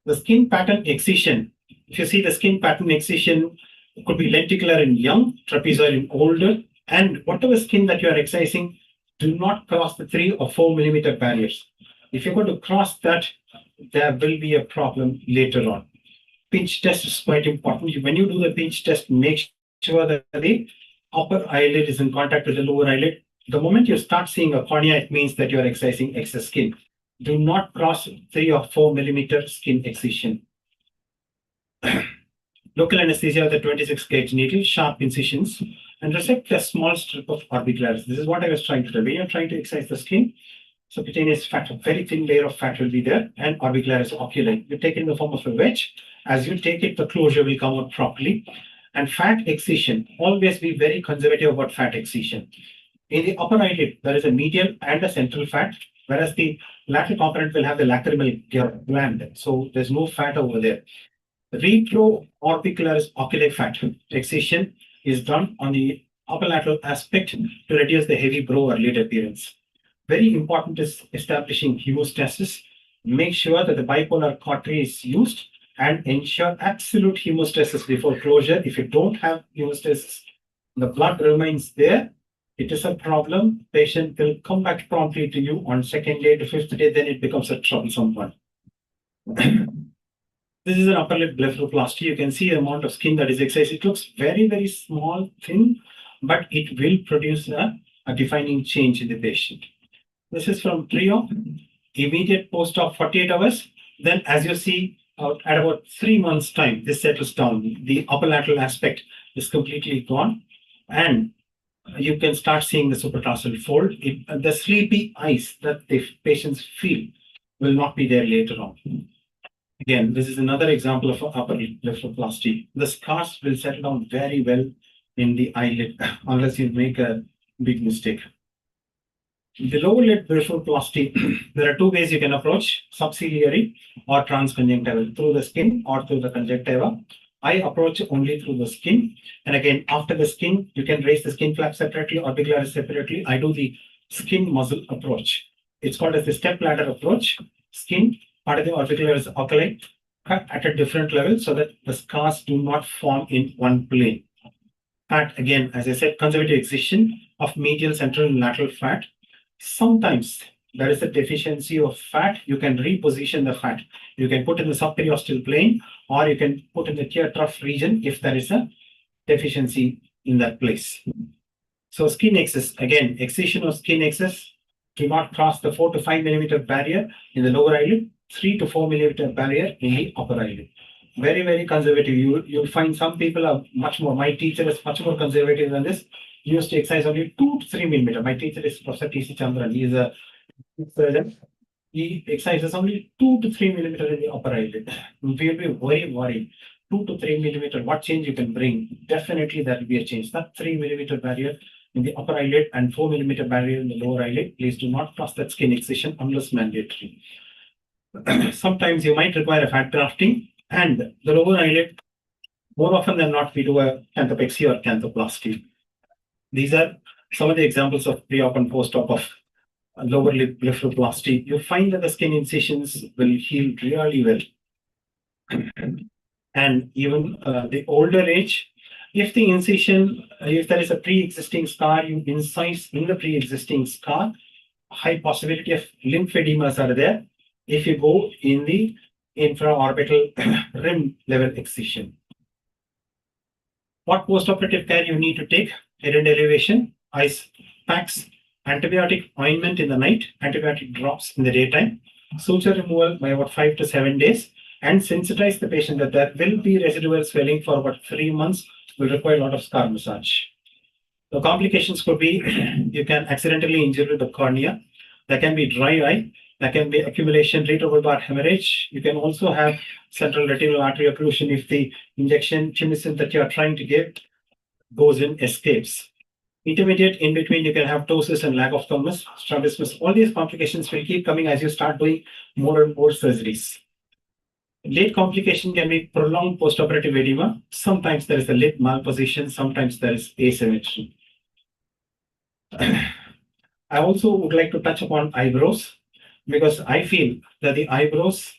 The skin pattern excision. If you see the skin pattern excision, it could be lenticular in young, trapezoid in older, and whatever skin that you are excising, do not cross the 3 or 4 millimeter barriers. If you're going to cross that, there will be a problem later on. Pinch test is quite important. When you do the pinch test, make sure that the upper eyelid is in contact with the lower eyelid. The moment you start seeing a cornea, it means that you are excising excess skin. Do not cross 3 or 4 millimeter skin excision. Local anesthesia with a 26 gauge needle, sharp incisions, and resect a small strip of orbicularis. This is what I was trying to tell. When you're trying to excise the skin, subcutaneous fat, a very thin layer of fat will be there, and orbicularis oculi. You take it in the form of a wedge. As you take it, the closure will come out properly. And fat excision, always be very conservative about fat excision. In the upper eyelid, there is a medial and a central fat, whereas the lateral component will have the lacrimal gland. So there's no fat over there. Retroorbicularis oculi fat excision is done on the upper lateral aspect to reduce the heavy brow or lid appearance. Very important is establishing hemostasis. Make sure that the bipolar cautery is used and ensure absolute hemostasis before closure. If you don't have hemostasis, the blood remains there, it is a problem. Patient will come back promptly to you on 2nd day to 5th day, then it becomes a troublesome one. This is an upper lid blepharoplasty. You can see the amount of skin that is excised. It looks very, very small, thin, but it will produce a defining change in the patient. This is from pre-op, immediate post-op 48 hours. Then as you see, at about 3 months' time, this settles down. The upper lateral aspect is completely gone, and you can start seeing the supratarsal fold. The sleepy eyes that the patients feel will not be there later on. Again, this is another example of upper blepharoplasty. The scars will settle down very well in the eyelid unless you make a big mistake. The lower lid blepharoplasty, there are two ways you can approach: subciliary or transconjunctival, through the skin or through the conjunctiva. I approach only through the skin. And again, after the skin, you can raise the skin flap separately, orbicularis separately. I do the skin muscle approach. It's called as the step ladder approach. Skin, part of the orbicularis oculi, cut at a different level so that the scars do not form in one plane. Fat, again, as I said, conservative excision of medial, central, and lateral fat. Sometimes there is a deficiency of fat. You can reposition the fat. You can put in the subperiosteal plane, or you can put in the tear trough region if there is a deficiency in that place. So skin excess, again, excision of skin excess do not cross the 4 to 5 millimeter barrier in the lower eyelid, 3 to 4 millimeter barrier in the upper eyelid. Very, very conservative. You'll find some people are much more. My teacher is much more conservative than this. He used to excise only 2 to 3 millimeter. My teacher is Professor T.C. Chandran. He is a surgeon. He excises only 2 to 3 millimeter in the upper eyelid. We'll be very worried. 2 to 3 millimeter, what change you can bring? Definitely there will be a change. That 3 millimeter barrier in the upper eyelid and 4 millimeter barrier in the lower eyelid. Please do not cross that skin excision unless mandatory. Sometimes you might require a fat grafting, and the lower eyelid, more often than not, we do a canthopexy or canthoplasty. These are some of the examples of pre-op and post-op of lower lid blepharoplasty. You find that the skin incisions will heal really well. And even the older age, if the incision, if there is a pre-existing scar, you incise in the pre-existing scar, high possibility of lymphedemas are there if you go in the infraorbital rim level excision. What postoperative care you need to take? Head and elevation, ice packs, antibiotic ointment in the night, antibiotic drops in the daytime, suture removal by about 5 to 7 days, and sensitize the patient that there will be residual swelling for about 3 months, will require a lot of scar massage. The complications could be you can accidentally injure the cornea, there can be dry eye, there can be accumulation, retrobulbar hemorrhage. You can also have central retinal artery occlusion if the injection chimicin that you are trying to give goes in, escapes. Intermediate in between, you can have ptosis and lack of thymus, strabismus. All these complications will keep coming as you start doing more and more surgeries. Late complication can be prolonged postoperative edema. Sometimes there is a lid malposition, sometimes there is asymmetry. I also would like to touch upon eyebrows, because I feel that the eyebrows,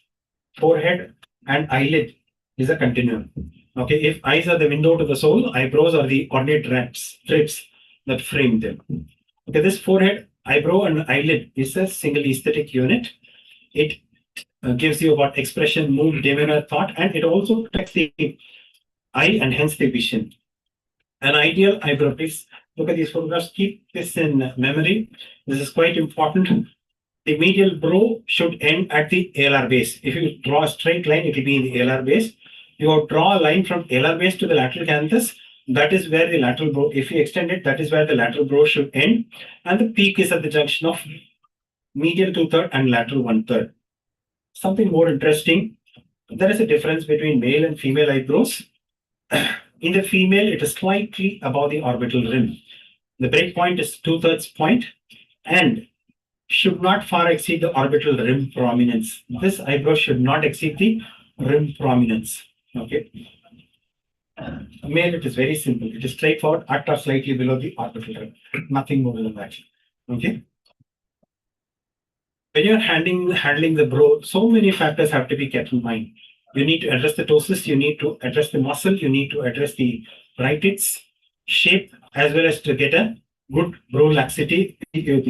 forehead, and eyelid is a continuum. Okay, if eyes are the window to the soul, eyebrows are the ornate strips that frame them. Okay, this forehead, eyebrow, and eyelid is a single aesthetic unit. It gives you about expression, mood, demeanor, thought, and it also protects the eye and hence the vision. An ideal eyebrow, please look at these photographs, keep this in memory. This is quite important. The medial brow should end at the alar base. If you draw a straight line, it will be in the alar base. You draw a line from alar base to the lateral canthus. That is where the lateral brow, if you extend it, that is where the lateral brow should end. And the peak is at the junction of medial 2/3 and lateral 1/3. Something more interesting, there is a difference between male and female eyebrows. In the female, it is slightly above the orbital rim. The break point is 2/3 point and should not far exceed the orbital rim prominence. This eyebrow should not exceed the rim prominence. Okay. Male, it is very simple. It is straightforward at or slightly below the orbital rim. Nothing more than that. Okay. When you're handling the brow, so many factors have to be kept in mind. You need to address the ptosis, you need to address the muscle, you need to address the rhytids, shape, as well as to get a good brow laxity,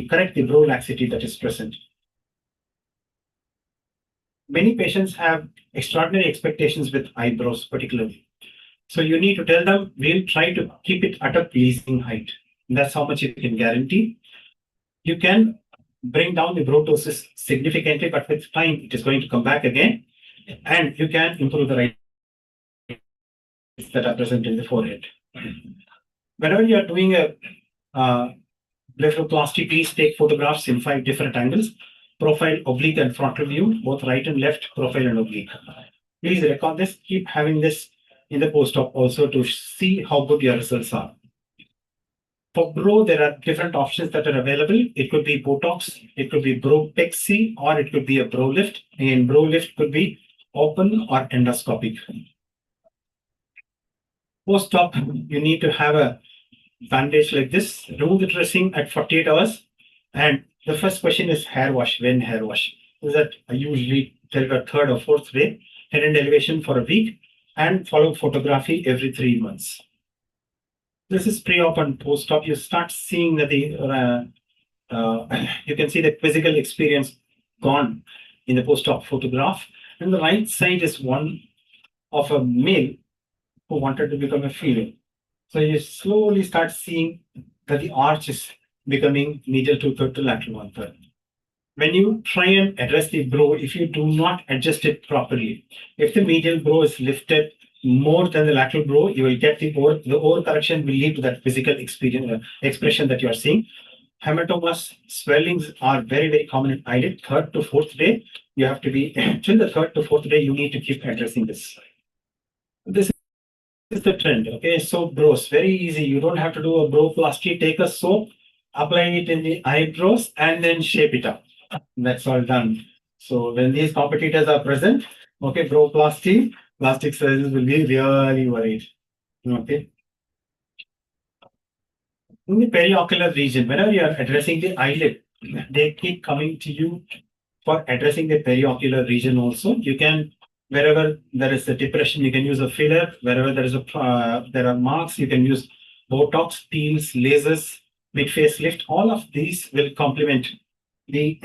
correct the brow laxity that is present. Many patients have extraordinary expectations with eyebrows particularly. So you need to tell them, we'll try to keep it at a pleasing height. That's how much you can guarantee. You can bring down the brow ptosis significantly, but with time, it is going to come back again. And you can improve the rhytids that are present in the forehead. Whenever you are doing a blepharoplasty, please take photographs in 5 different angles. profile, oblique, and frontal view, both right and left, profile and oblique. Please record this, keep having this in the post-op also to see how good your results are. For brow, there are different options that are available. It could be Botox, it could be brow pexy, or it could be a brow lift. And brow lift could be open or endoscopic. Post-op, you need to have a bandage like this, remove the dressing at 48 hours. And the first question is hair wash. When hair wash? Is that usually till the third or fourth day, head and elevation for a week, and follow photography every 3 months. This is pre-op and post-op. You start seeing that you can see the physical experience gone in the post-op photograph. And the right side is one of a male who wanted to become a female. So you slowly start seeing that the arch is becoming medial 2/3 to lateral 1/3. When you try and address the brow, if you do not adjust it properly, if the medial brow is lifted more than the lateral brow, you will get the overcorrection will lead to that physical experience expression that you are seeing. Hematomas, swellings are very, very common in eyelid. Third to fourth day, you have to be till the third to fourth day, you need to keep addressing this. This is the trend. Okay, so brows, very easy. You don't have to do a brow plasty. Take a soap, apply it in the eyebrows, and then shape it up. That's all done. So when these competitors are present, okay, brow plasty, plastic surgeons will be really worried. Okay. In the periocular region, whenever you are addressing the eyelid, they keep coming to you for addressing the periocular region also. You can, wherever there is a depression, you can use a filler. Wherever there is there are marks, you can use Botox, peels, lasers, mid facelift. All of these will complement the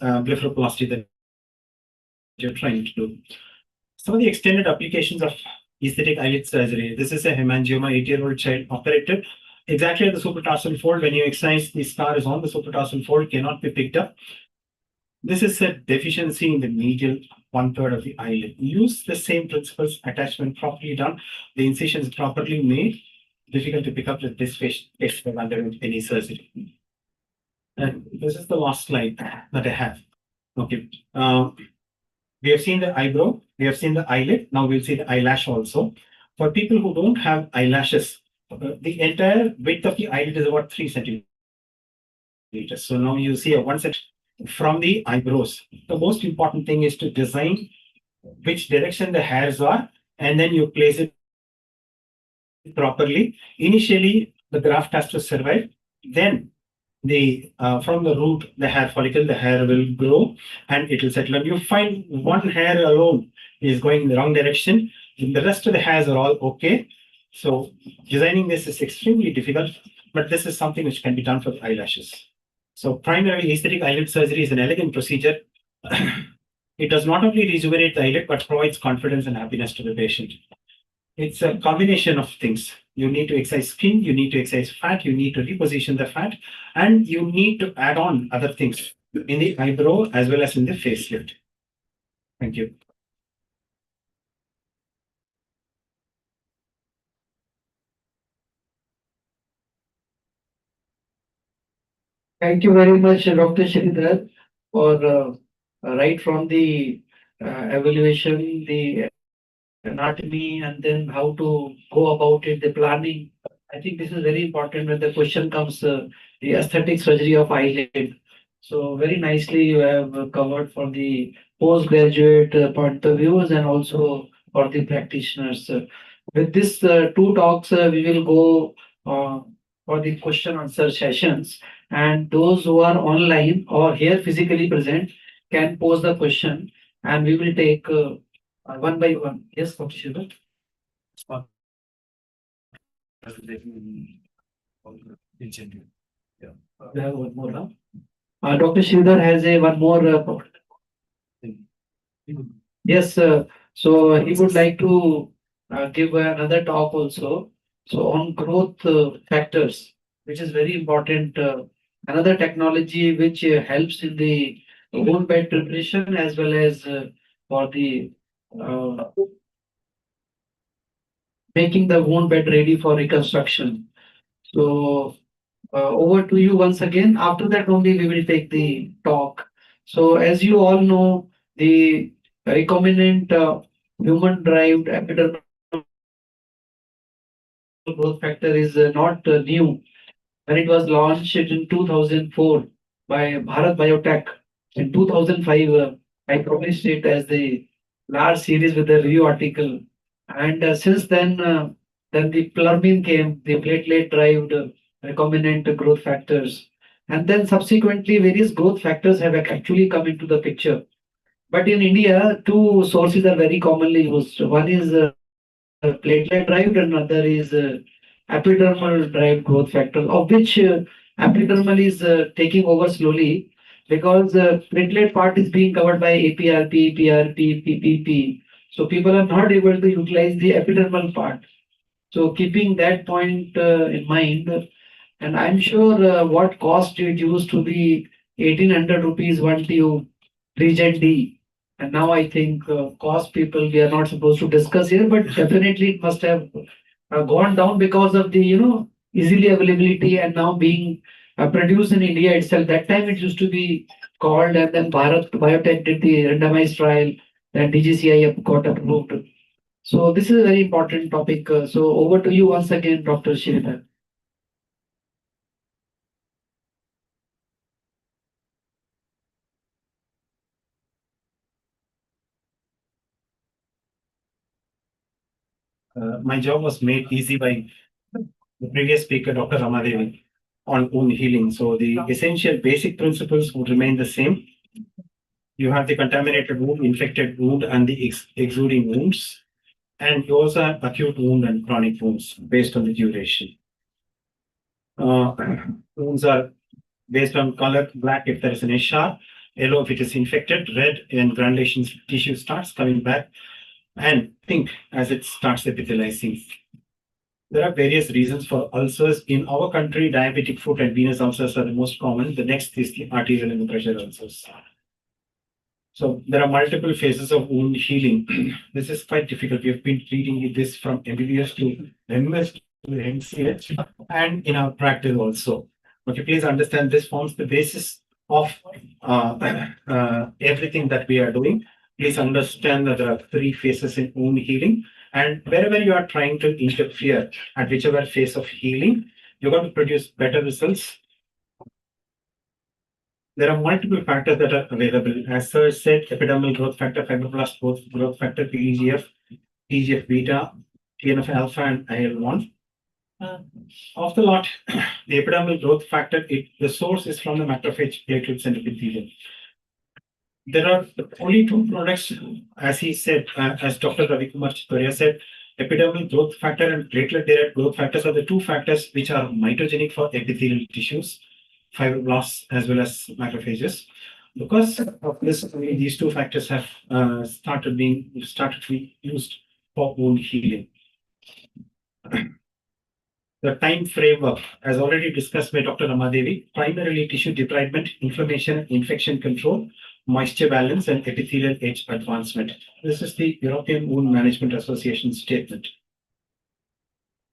blepharoplasty that you're trying to do. Some of the extended applications of aesthetic eyelid surgery. This is a hemangioma, 8-year-old child operated exactly at the supratarsal fold. When you exercise, the scar is on the supratarsal fold, cannot be picked up. This is a deficiency in the medial 1/3 of the eyelid. Use the same principles, attachment properly done, the incision is properly made, difficult to pick up with this face if undergoing any surgery. And this is the last slide that I have. Okay. We have seen the eyebrow, we have seen the eyelid, now we'll see the eyelash also. For people who don't have eyelashes, the entire width of the eyelid is about 3 centimeters. So now you see a 1 centimeter from the eyebrows. The most important thing is to design which direction the hairs are, and then you place it properly. Initially, the graft has to survive. Then from the root, the hair follicle, the hair will grow and it will settle. And you find one hair alone is going in the wrong direction. The rest of the hairs are all okay. So designing this is extremely difficult, but this is something which can be done for the eyelashes. So primarily aesthetic eyelid surgery is an elegant procedure. It does not only rejuvenate the eyelid, but provides confidence and happiness to the patient. It's a combination of things. You need to excise skin, you need to excise fat, you need to reposition the fat, and you need to add on other things in the eyebrow as well as in the facelift. Thank you. Thank you very much, Dr. Sridhar, for right from the evaluation, the anatomy, and then how to go about it, the planning. I think this is very important when the question comes, the aesthetic surgery of eyelid. So very nicely you have covered for the postgraduate point of views and also for the practitioners. With this 2 talks, we will go for the question answer sessions, and those who are online or here physically present can pose the question, and we will take one by one. Yes, Dr. Sridhar. We have one more now. Dr. Sridhar has one more. Yes, so he would like to give another talk also. So on growth factors, which is very important. Another technology which helps in the wound bed preparation as well as for the making the wound bed ready for reconstruction. So over to you once again. After that only we will take the talk So as you all know, the recombinant human-derived epidermal growth factor is not new. When it was launched in 2004 by Bharat Biotech, in 2005, I published it as the large series with a review article. And since then the plumbin came, the platelet-derived recombinant growth factors. And then subsequently, various growth factors have actually come into the picture. But in India, two sources are very commonly used. One is platelet derived and another is epidermal derived growth factor, of which epidermal is taking over slowly because platelet part is being covered by APRP, PRP, PPP. So people are not able to utilize the epidermal part. So keeping that point in mind, and I'm sure what cost it used to be 1800 rupees one tube, region D. And now I think cost people we are not supposed to discuss here, but definitely it must have gone down because of the easily availability and now being produced in India itself. That time it used to be called, and then Bharat Biotech did the randomized trial, then DGCI got approved. So this is a very important topic. So over to you once again, Dr. Sridhar. My job was made easy by the previous speaker, Dr. Ramadevi, on wound healing. So the essential basic principles would remain the same. You have the contaminated wound, infected wound, and the exuding wounds. And you also have acute wound and chronic wounds based on the duration. Wounds are based on color: black if there is an eschar, yellow if it is infected, red when granulation tissue starts coming back, and pink as it starts epithelializing. There are various reasons for ulcers. In our country, diabetic foot and venous ulcers are the most common. The next is the arterial and the pressure ulcers. So there are multiple phases of wound healing. This is quite difficult. We have been treating this from MBBS to MS to MCH and in our practice also. Okay, please understand this forms the basis of everything that we are doing. Please understand that there are three phases in wound healing, and wherever you are trying to interfere at whichever phase of healing, you're going to produce better results. There are multiple factors that are available. As Sir said, epidermal growth factor, fibroblast growth factor, PEGF, TGF beta, TNF alpha, and IL-1. Of the lot, the epidermal growth factor, the source is from the macrophage, platelets, and epithelium. There are only two products, as he said, as Dr. Ravi Kumar Chittoria said, epidermal growth factor and platelet-derived growth factors are the two factors which are mitogenic for epithelial tissues, fibroblasts as well as macrophages. Because of this, these two factors have started to be used for wound healing. The time framework, as already discussed by Dr. Ramadevi, primarily tissue debridement, inflammation, infection control, moisture balance, and epithelial age advancement. This is the European Wound Management Association statement.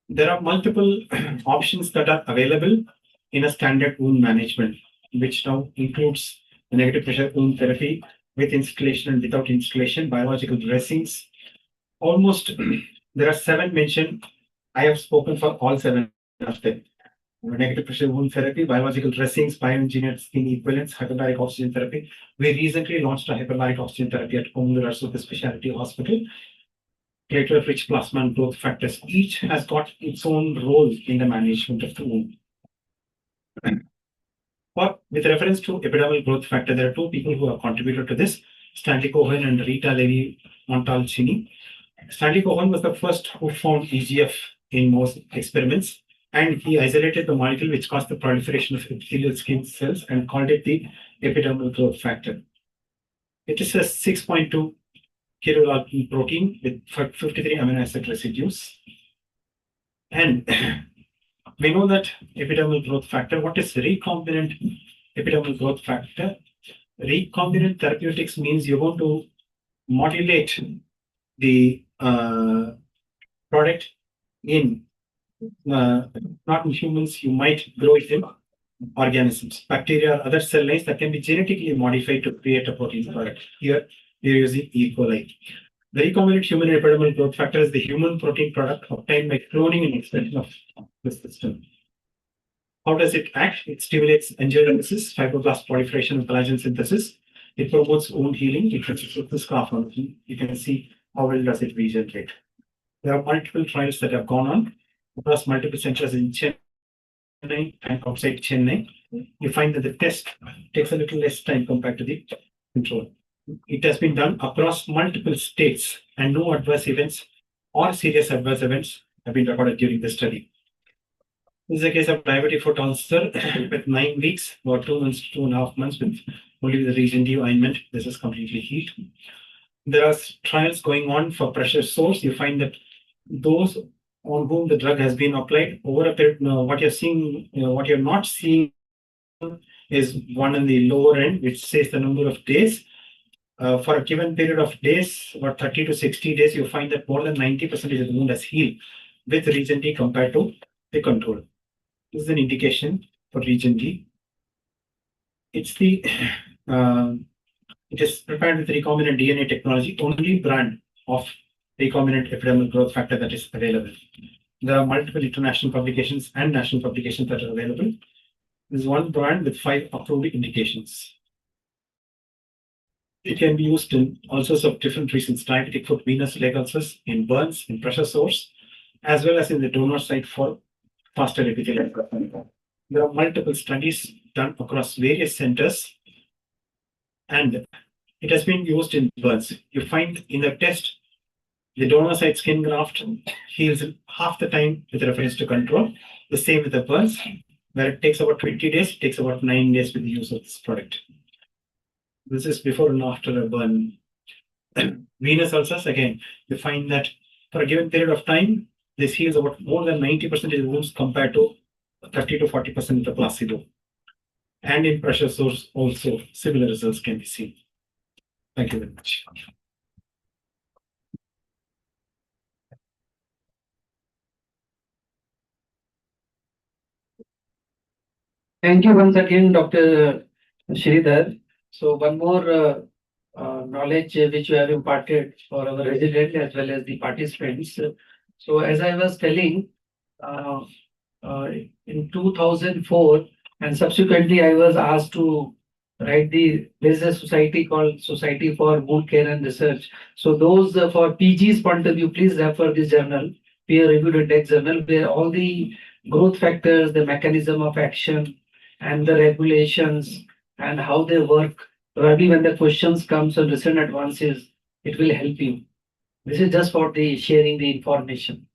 There are multiple options that are available in a standard wound management, which now includes negative pressure wound therapy with installation and without installation, biological dressings. Almost there are 7 mentioned. I have spoken for all 7 of them. Negative pressure wound therapy, biological dressings, bioengineered skin equivalents, hyperbaric oxygen therapy. We recently launched a hyperbaric oxygen therapy at Omdura Super Specialty Hospital. Platelet-rich plasma and growth factors. Each has got its own role in the management of the wound. But with reference to epidermal growth factor, there are 2 people who have contributed to this, Stanley Cohen and Rita Levi-Montalcini. Stanley Cohen was the first who found EGF in most experiments, and he isolated the molecule which caused the proliferation of epithelial skin cells and called it the epidermal growth factor. It is a 6.2 kilodalton protein with 53 amino acid residues. And we know that epidermal growth factor, what is recombinant epidermal growth factor? Recombinant therapeutics means you're going to modulate the product in not in humans, you might grow it in organisms, bacteria or other cell lines that can be genetically modified to create a protein product. Here, we are using E. coli. The recombinant human epidermal growth factor is the human protein product obtained by cloning and expression of the system. How does it act? It stimulates angiogenesis, fibroblast proliferation, and collagen synthesis. It promotes wound healing. It reduces the scar formation. You can see how well does it regenerate. There are multiple trials that have gone on across multiple centers in Chennai and outside Chennai. You find that the test takes a little less time compared to the control. It has been done across multiple states and no adverse events or serious adverse events have been recorded during the study. This is a case of diabetic foot ulcer with 9 weeks or 2 months, 2.5 months with only the region D ointment. This is completely healed. There are trials going on for pressure sores. You find that those on whom the drug has been applied over a period, what you're seeing, what you're not seeing is one in the lower end, which says the number of days. For a given period of days, about 30 to 60 days, you find that more than 90% of the wound has healed with region D compared to the control. This is an indication for region D. It's the it is prepared with recombinant DNA technology, only brand of recombinant epidermal growth factor that is available. There are multiple international publications and national publications that are available. This is one brand with 5 approved indications. It can be used in all sorts of different reasons: diabetic foot, venous leg ulcers, in burns, in pressure sores, as well as in the donor site for faster epithelial growth. There are multiple studies done across various centers, and it has been used in burns. You find in the test, the donor site skin graft heals half the time with reference to control. The same with the burns, where it takes about 20 days, it takes about 9 days with the use of this product. This is before and after a burn. Venous ulcers, again, you find that for a given period of time, this heals about more than 90% of the wounds compared to 30 to 40% of the placebo. And in pressure sores also, similar results can be seen. Thank you very much. Thank you once again, Dr. Sridhar. So one more knowledge which you have imparted for our resident as well as the participants. So as I was telling, in 2004 and subsequently I was asked to write there's a society called Society for Wound Care and Research. So those for PG's point of view, please refer this journal, peer-reviewed index journal, where all the growth factors, the mechanism of action and the regulations and how they work. Probably when the questions comes on recent advances, it will help you. This is just for the sharing the information.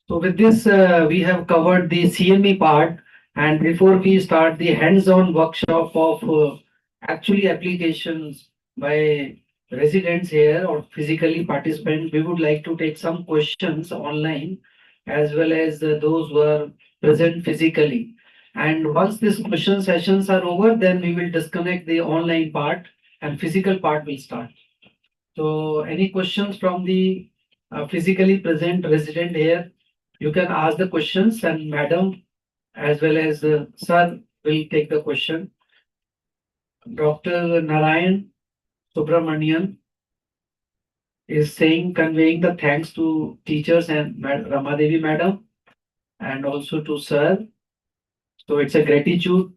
So with this, we have covered the CME part. And before we start the hands-on workshop of actually applications by residents here or physically participants, we would like to take some questions online as well as those who are present physically. And once these question sessions are over, then we will disconnect the online part and physical part will start. So any questions from the physically present resident here? You can ask the questions and madam as well as sir will take the question. Dr. Narayan Subramanian is saying, conveying the thanks to teachers and Ramadevi madam and also to sir. So it's a gratitude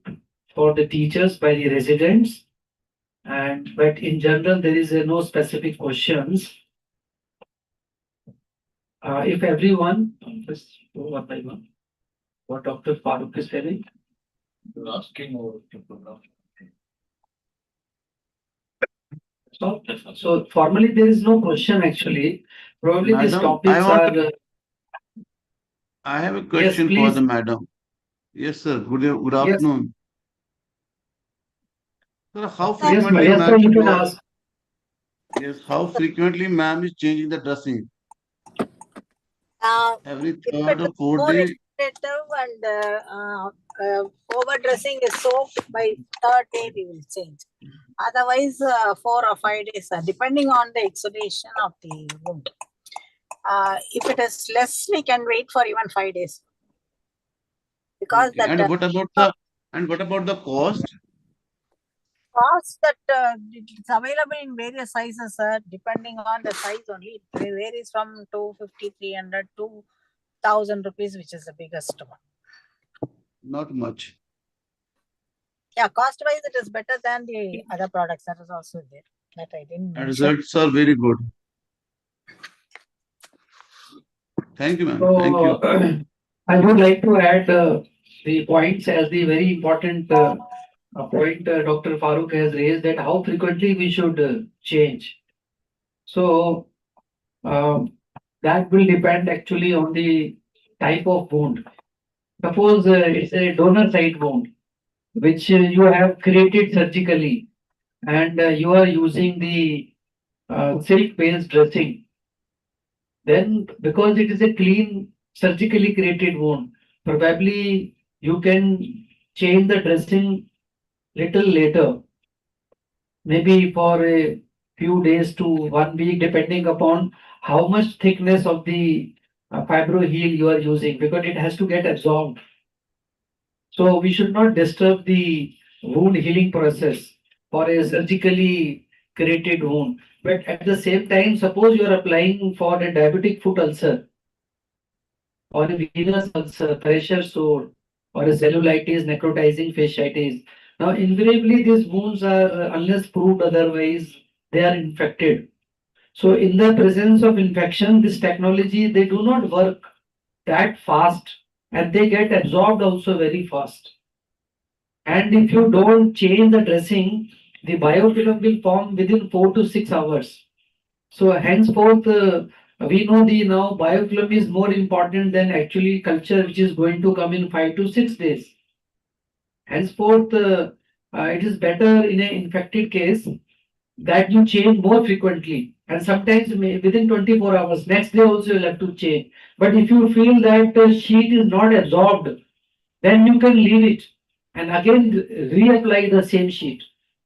for the teachers by the residents. But in general, there is no specific questions. If everyone, just go one by one. What Dr. Farooq is telling? You're asking over the program. So formally there is no question actually. Probably these Madam, topics I have a question for please. the madam. Yes, sir. Good Yes. afternoon. Sir, how Yes, frequently yes, sir, you can ma'am ask. yes, how frequently ma'am is changing the dressing? Every If third it or is fourth more day? repetitive and overdressing is soaked, by third day we will change. Otherwise, 4 or 5 days, depending on the exudation of the wound. If it is less, we can wait for even 5 days. Because Okay. that And what about the cost? cost that it's available in various sizes, depending on the size only. It varies from 250, 300 to 1,000 rupees, which is the biggest one. Not much. Yeah, cost wise, it is better than the other products. That is also there. That I didn't And mention. results are very good. Thank you, ma'am. So, Thank you. I would like to add the points as the very important point Dr. Farooq has raised, that how frequently we should change. So that will depend actually on the type of wound. Suppose it's a donor site wound, which you have created surgically, and you are using the silk-based dressing. Then, because it is a clean surgically created wound, probably you can change the dressing little later, maybe for a few days to 1 week, depending upon how much thickness of the fibro heel you are using, because it has to get absorbed. So we should not disturb the wound healing process for a surgically created wound. But at the same time, suppose you are applying for a diabetic foot ulcer or a venous ulcer, pressure sore, or a cellulitis, necrotizing fasciitis. Now, invariably, these wounds are, unless proved otherwise, they are infected. So, in the presence of infection, this technology, they do not work that fast, and they get absorbed also very fast. And if you don't change the dressing, the biofilm will form within 4 to 6 hours. So henceforth, we know the now biofilm is more important than actually culture, which is going to come in 5 to 6 days. Henceforth, it is better in an infected case that you change more frequently, and sometimes within 24 hours. Next day also you'll have to change. But if you feel that the sheet is not absorbed, then you can leave it and again reapply the same sheet.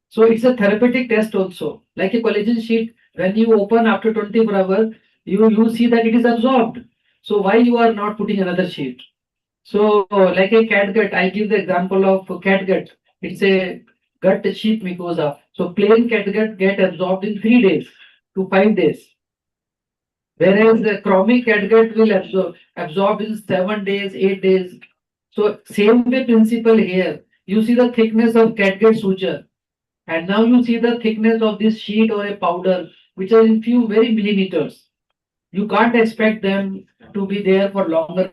So it's a therapeutic test also, like a collagen sheet. When you open after 24 hours, you see that it is absorbed. So why you are not putting another sheet? So like a catgut, I give the example of catgut. It's a gut sheath mucosa. So plain catgut get absorbed in 3 days to 5 days. Whereas the chromic catgut will absorb in 7 days, 8 days. So same way principle here. You see the thickness of catgut suture, and now you see the thickness of this sheet or a powder, which are in few very millimeters. You can't expect them to be there for longer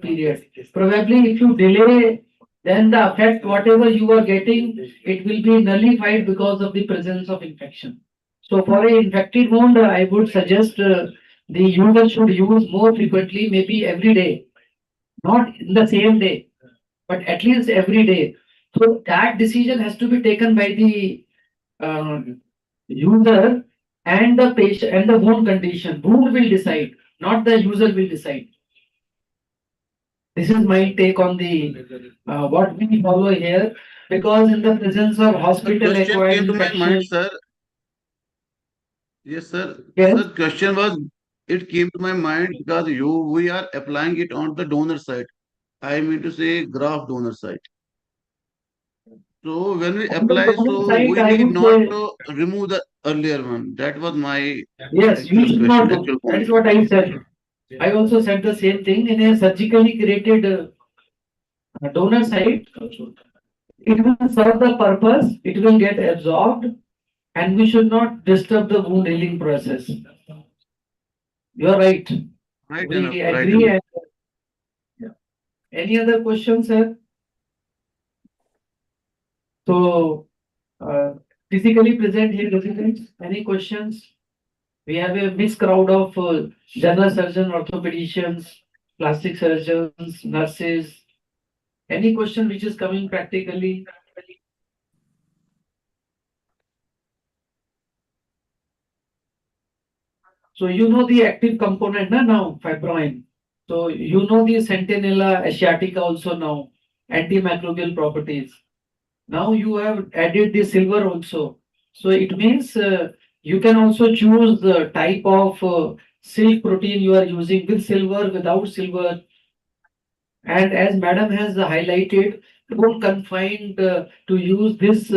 period. Probably if you delay, then the effect, whatever you are getting, it will be nullified because of the presence of infection. So for a infected wound, I would suggest the user should use more frequently, maybe every day, not in the same day, but at least every day. So that decision has to be taken by the user and the patient and the wound condition. Wound will decide, not the user will decide. This is my take on the what we follow here, because in the presence of hospital Question acquired came to my mind, infection. sir. Yes, sir. Yes. Sir, question was, it came to my mind because we are applying it on the donor side. I mean to say graft donor side. So when we On the apply, donor so side, we I need would not say, to remove the earlier one. That was my yes, you actual should question, not do. actual That is point. what I said. I also said the same thing. In a surgically created donor site, it will serve the purpose, it will get absorbed, and we should not disturb the wound healing process. You are right. Right We enough, right agree. enough. Yeah. Any other questions, sir? So, physically present here, residents, any questions? We have a mixed crowd of general surgeon, orthopedicians, plastic surgeons, nurses. Any question which is coming practically? So you know the active component now, fibroin. So you know the Centinella asiatica also now, antimicrobial properties. Now you have added the silver also. So it means You can also choose the type of silk protein you are using, with silver, without silver. And as Madam has highlighted, don't confine to use this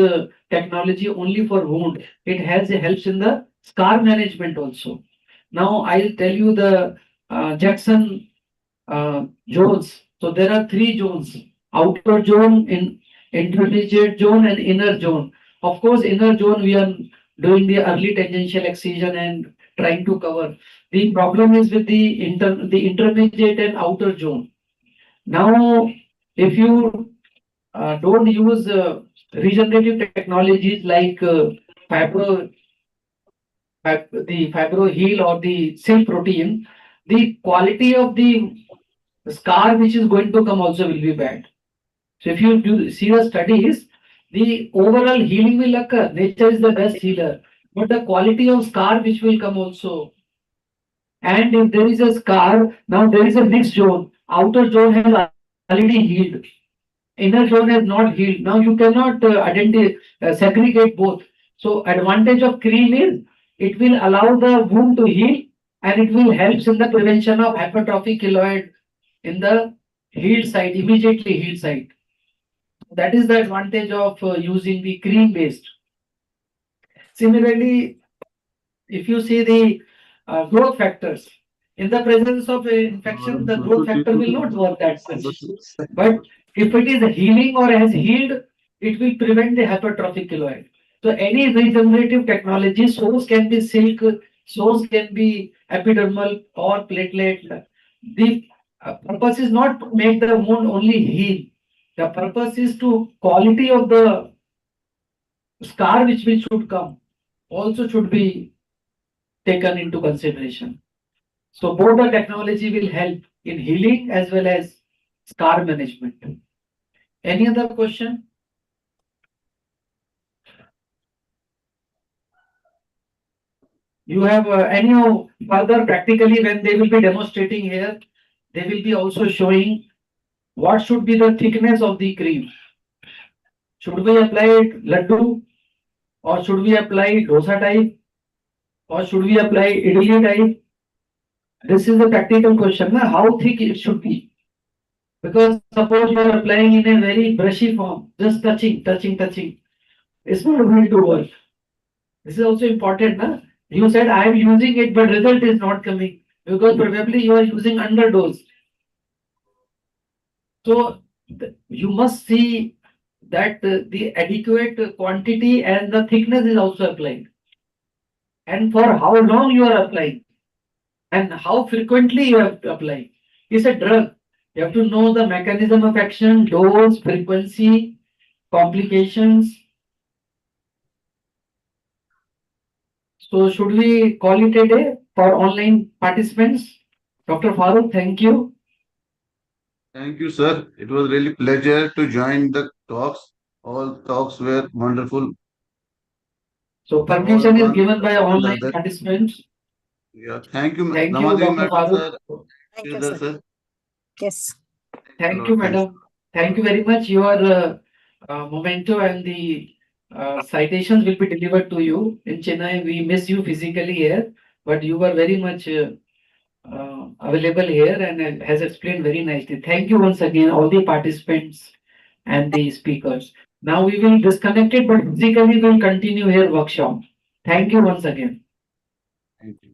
technology only for wound. It helps in the scar management also. Now I'll tell you the Jackson zones. So there are three zones: outer zone, intermediate zone, and inner zone. Of course, inner zone we are doing the early tangential excision and trying to cover. The problem is with the intermediate and outer zone. Now, if you don't use regenerative technologies like the fibro heal or the silk protein, the quality of the scar which is going to come also will be bad. So if you see the studies, the overall healing will occur. Nature is the best healer, but the quality of scar which will come also. And if there is a scar, now there is a mixed zone. Outer zone has already healed. Inner zone has not healed. Now you cannot segregate both. So advantage of cream is it will allow the wound to heal, and it will help in the prevention of hypertrophic keloid in the healed site, immediately healed site. That is the advantage of using the cream based. Similarly, if you see the growth factors, in the presence of infection, the growth factor will not work that much. But if it is healing or has healed, it will prevent the hypertrophic keloid. So any regenerative technology, source can be silk, source can be epidermal or platelet. The purpose is not to make the wound only heal. The purpose is to quality of the scar which should come also should be taken into consideration. So both the technology will help in healing as well as scar management. Any other question? You have any further practically when they will be demonstrating here, they will be also showing what should be the thickness of the cream. Should we apply it laddu, or should we apply dosa type, or should we apply idli type? This is the practical question, na? How thick it should be. Because suppose you are applying in a very brushy form, just touching. It's not going to work. This is also important, na? You said I am using it, but result is not coming because probably you are using underdose. So you must see that the adequate quantity and the thickness is also applied, and for how long you are applying, and how frequently you have to apply. It's a drug. You have to know the mechanism of action, dose, frequency, complications. So should we call it a day for online participants? Dr. Farooq, thank you. Thank you, sir. It was really pleasure to join the talks. All talks were wonderful. So permission is one given by after the online other. participants. Yeah, thank you, Thank you, Ramadevi Dr. Madam, Farooq. sir. Thank you, Sridhar, sir. Yes. Thank you, madam. Thank you very much. Your memento and the citations will be delivered to you in Chennai. We miss you physically here, but you were very much available here and has explained very nicely. Thank you once again, all the participants and the speakers. Now we will disconnect it, but physically we will continue here workshop. Thank you once again. Thank you.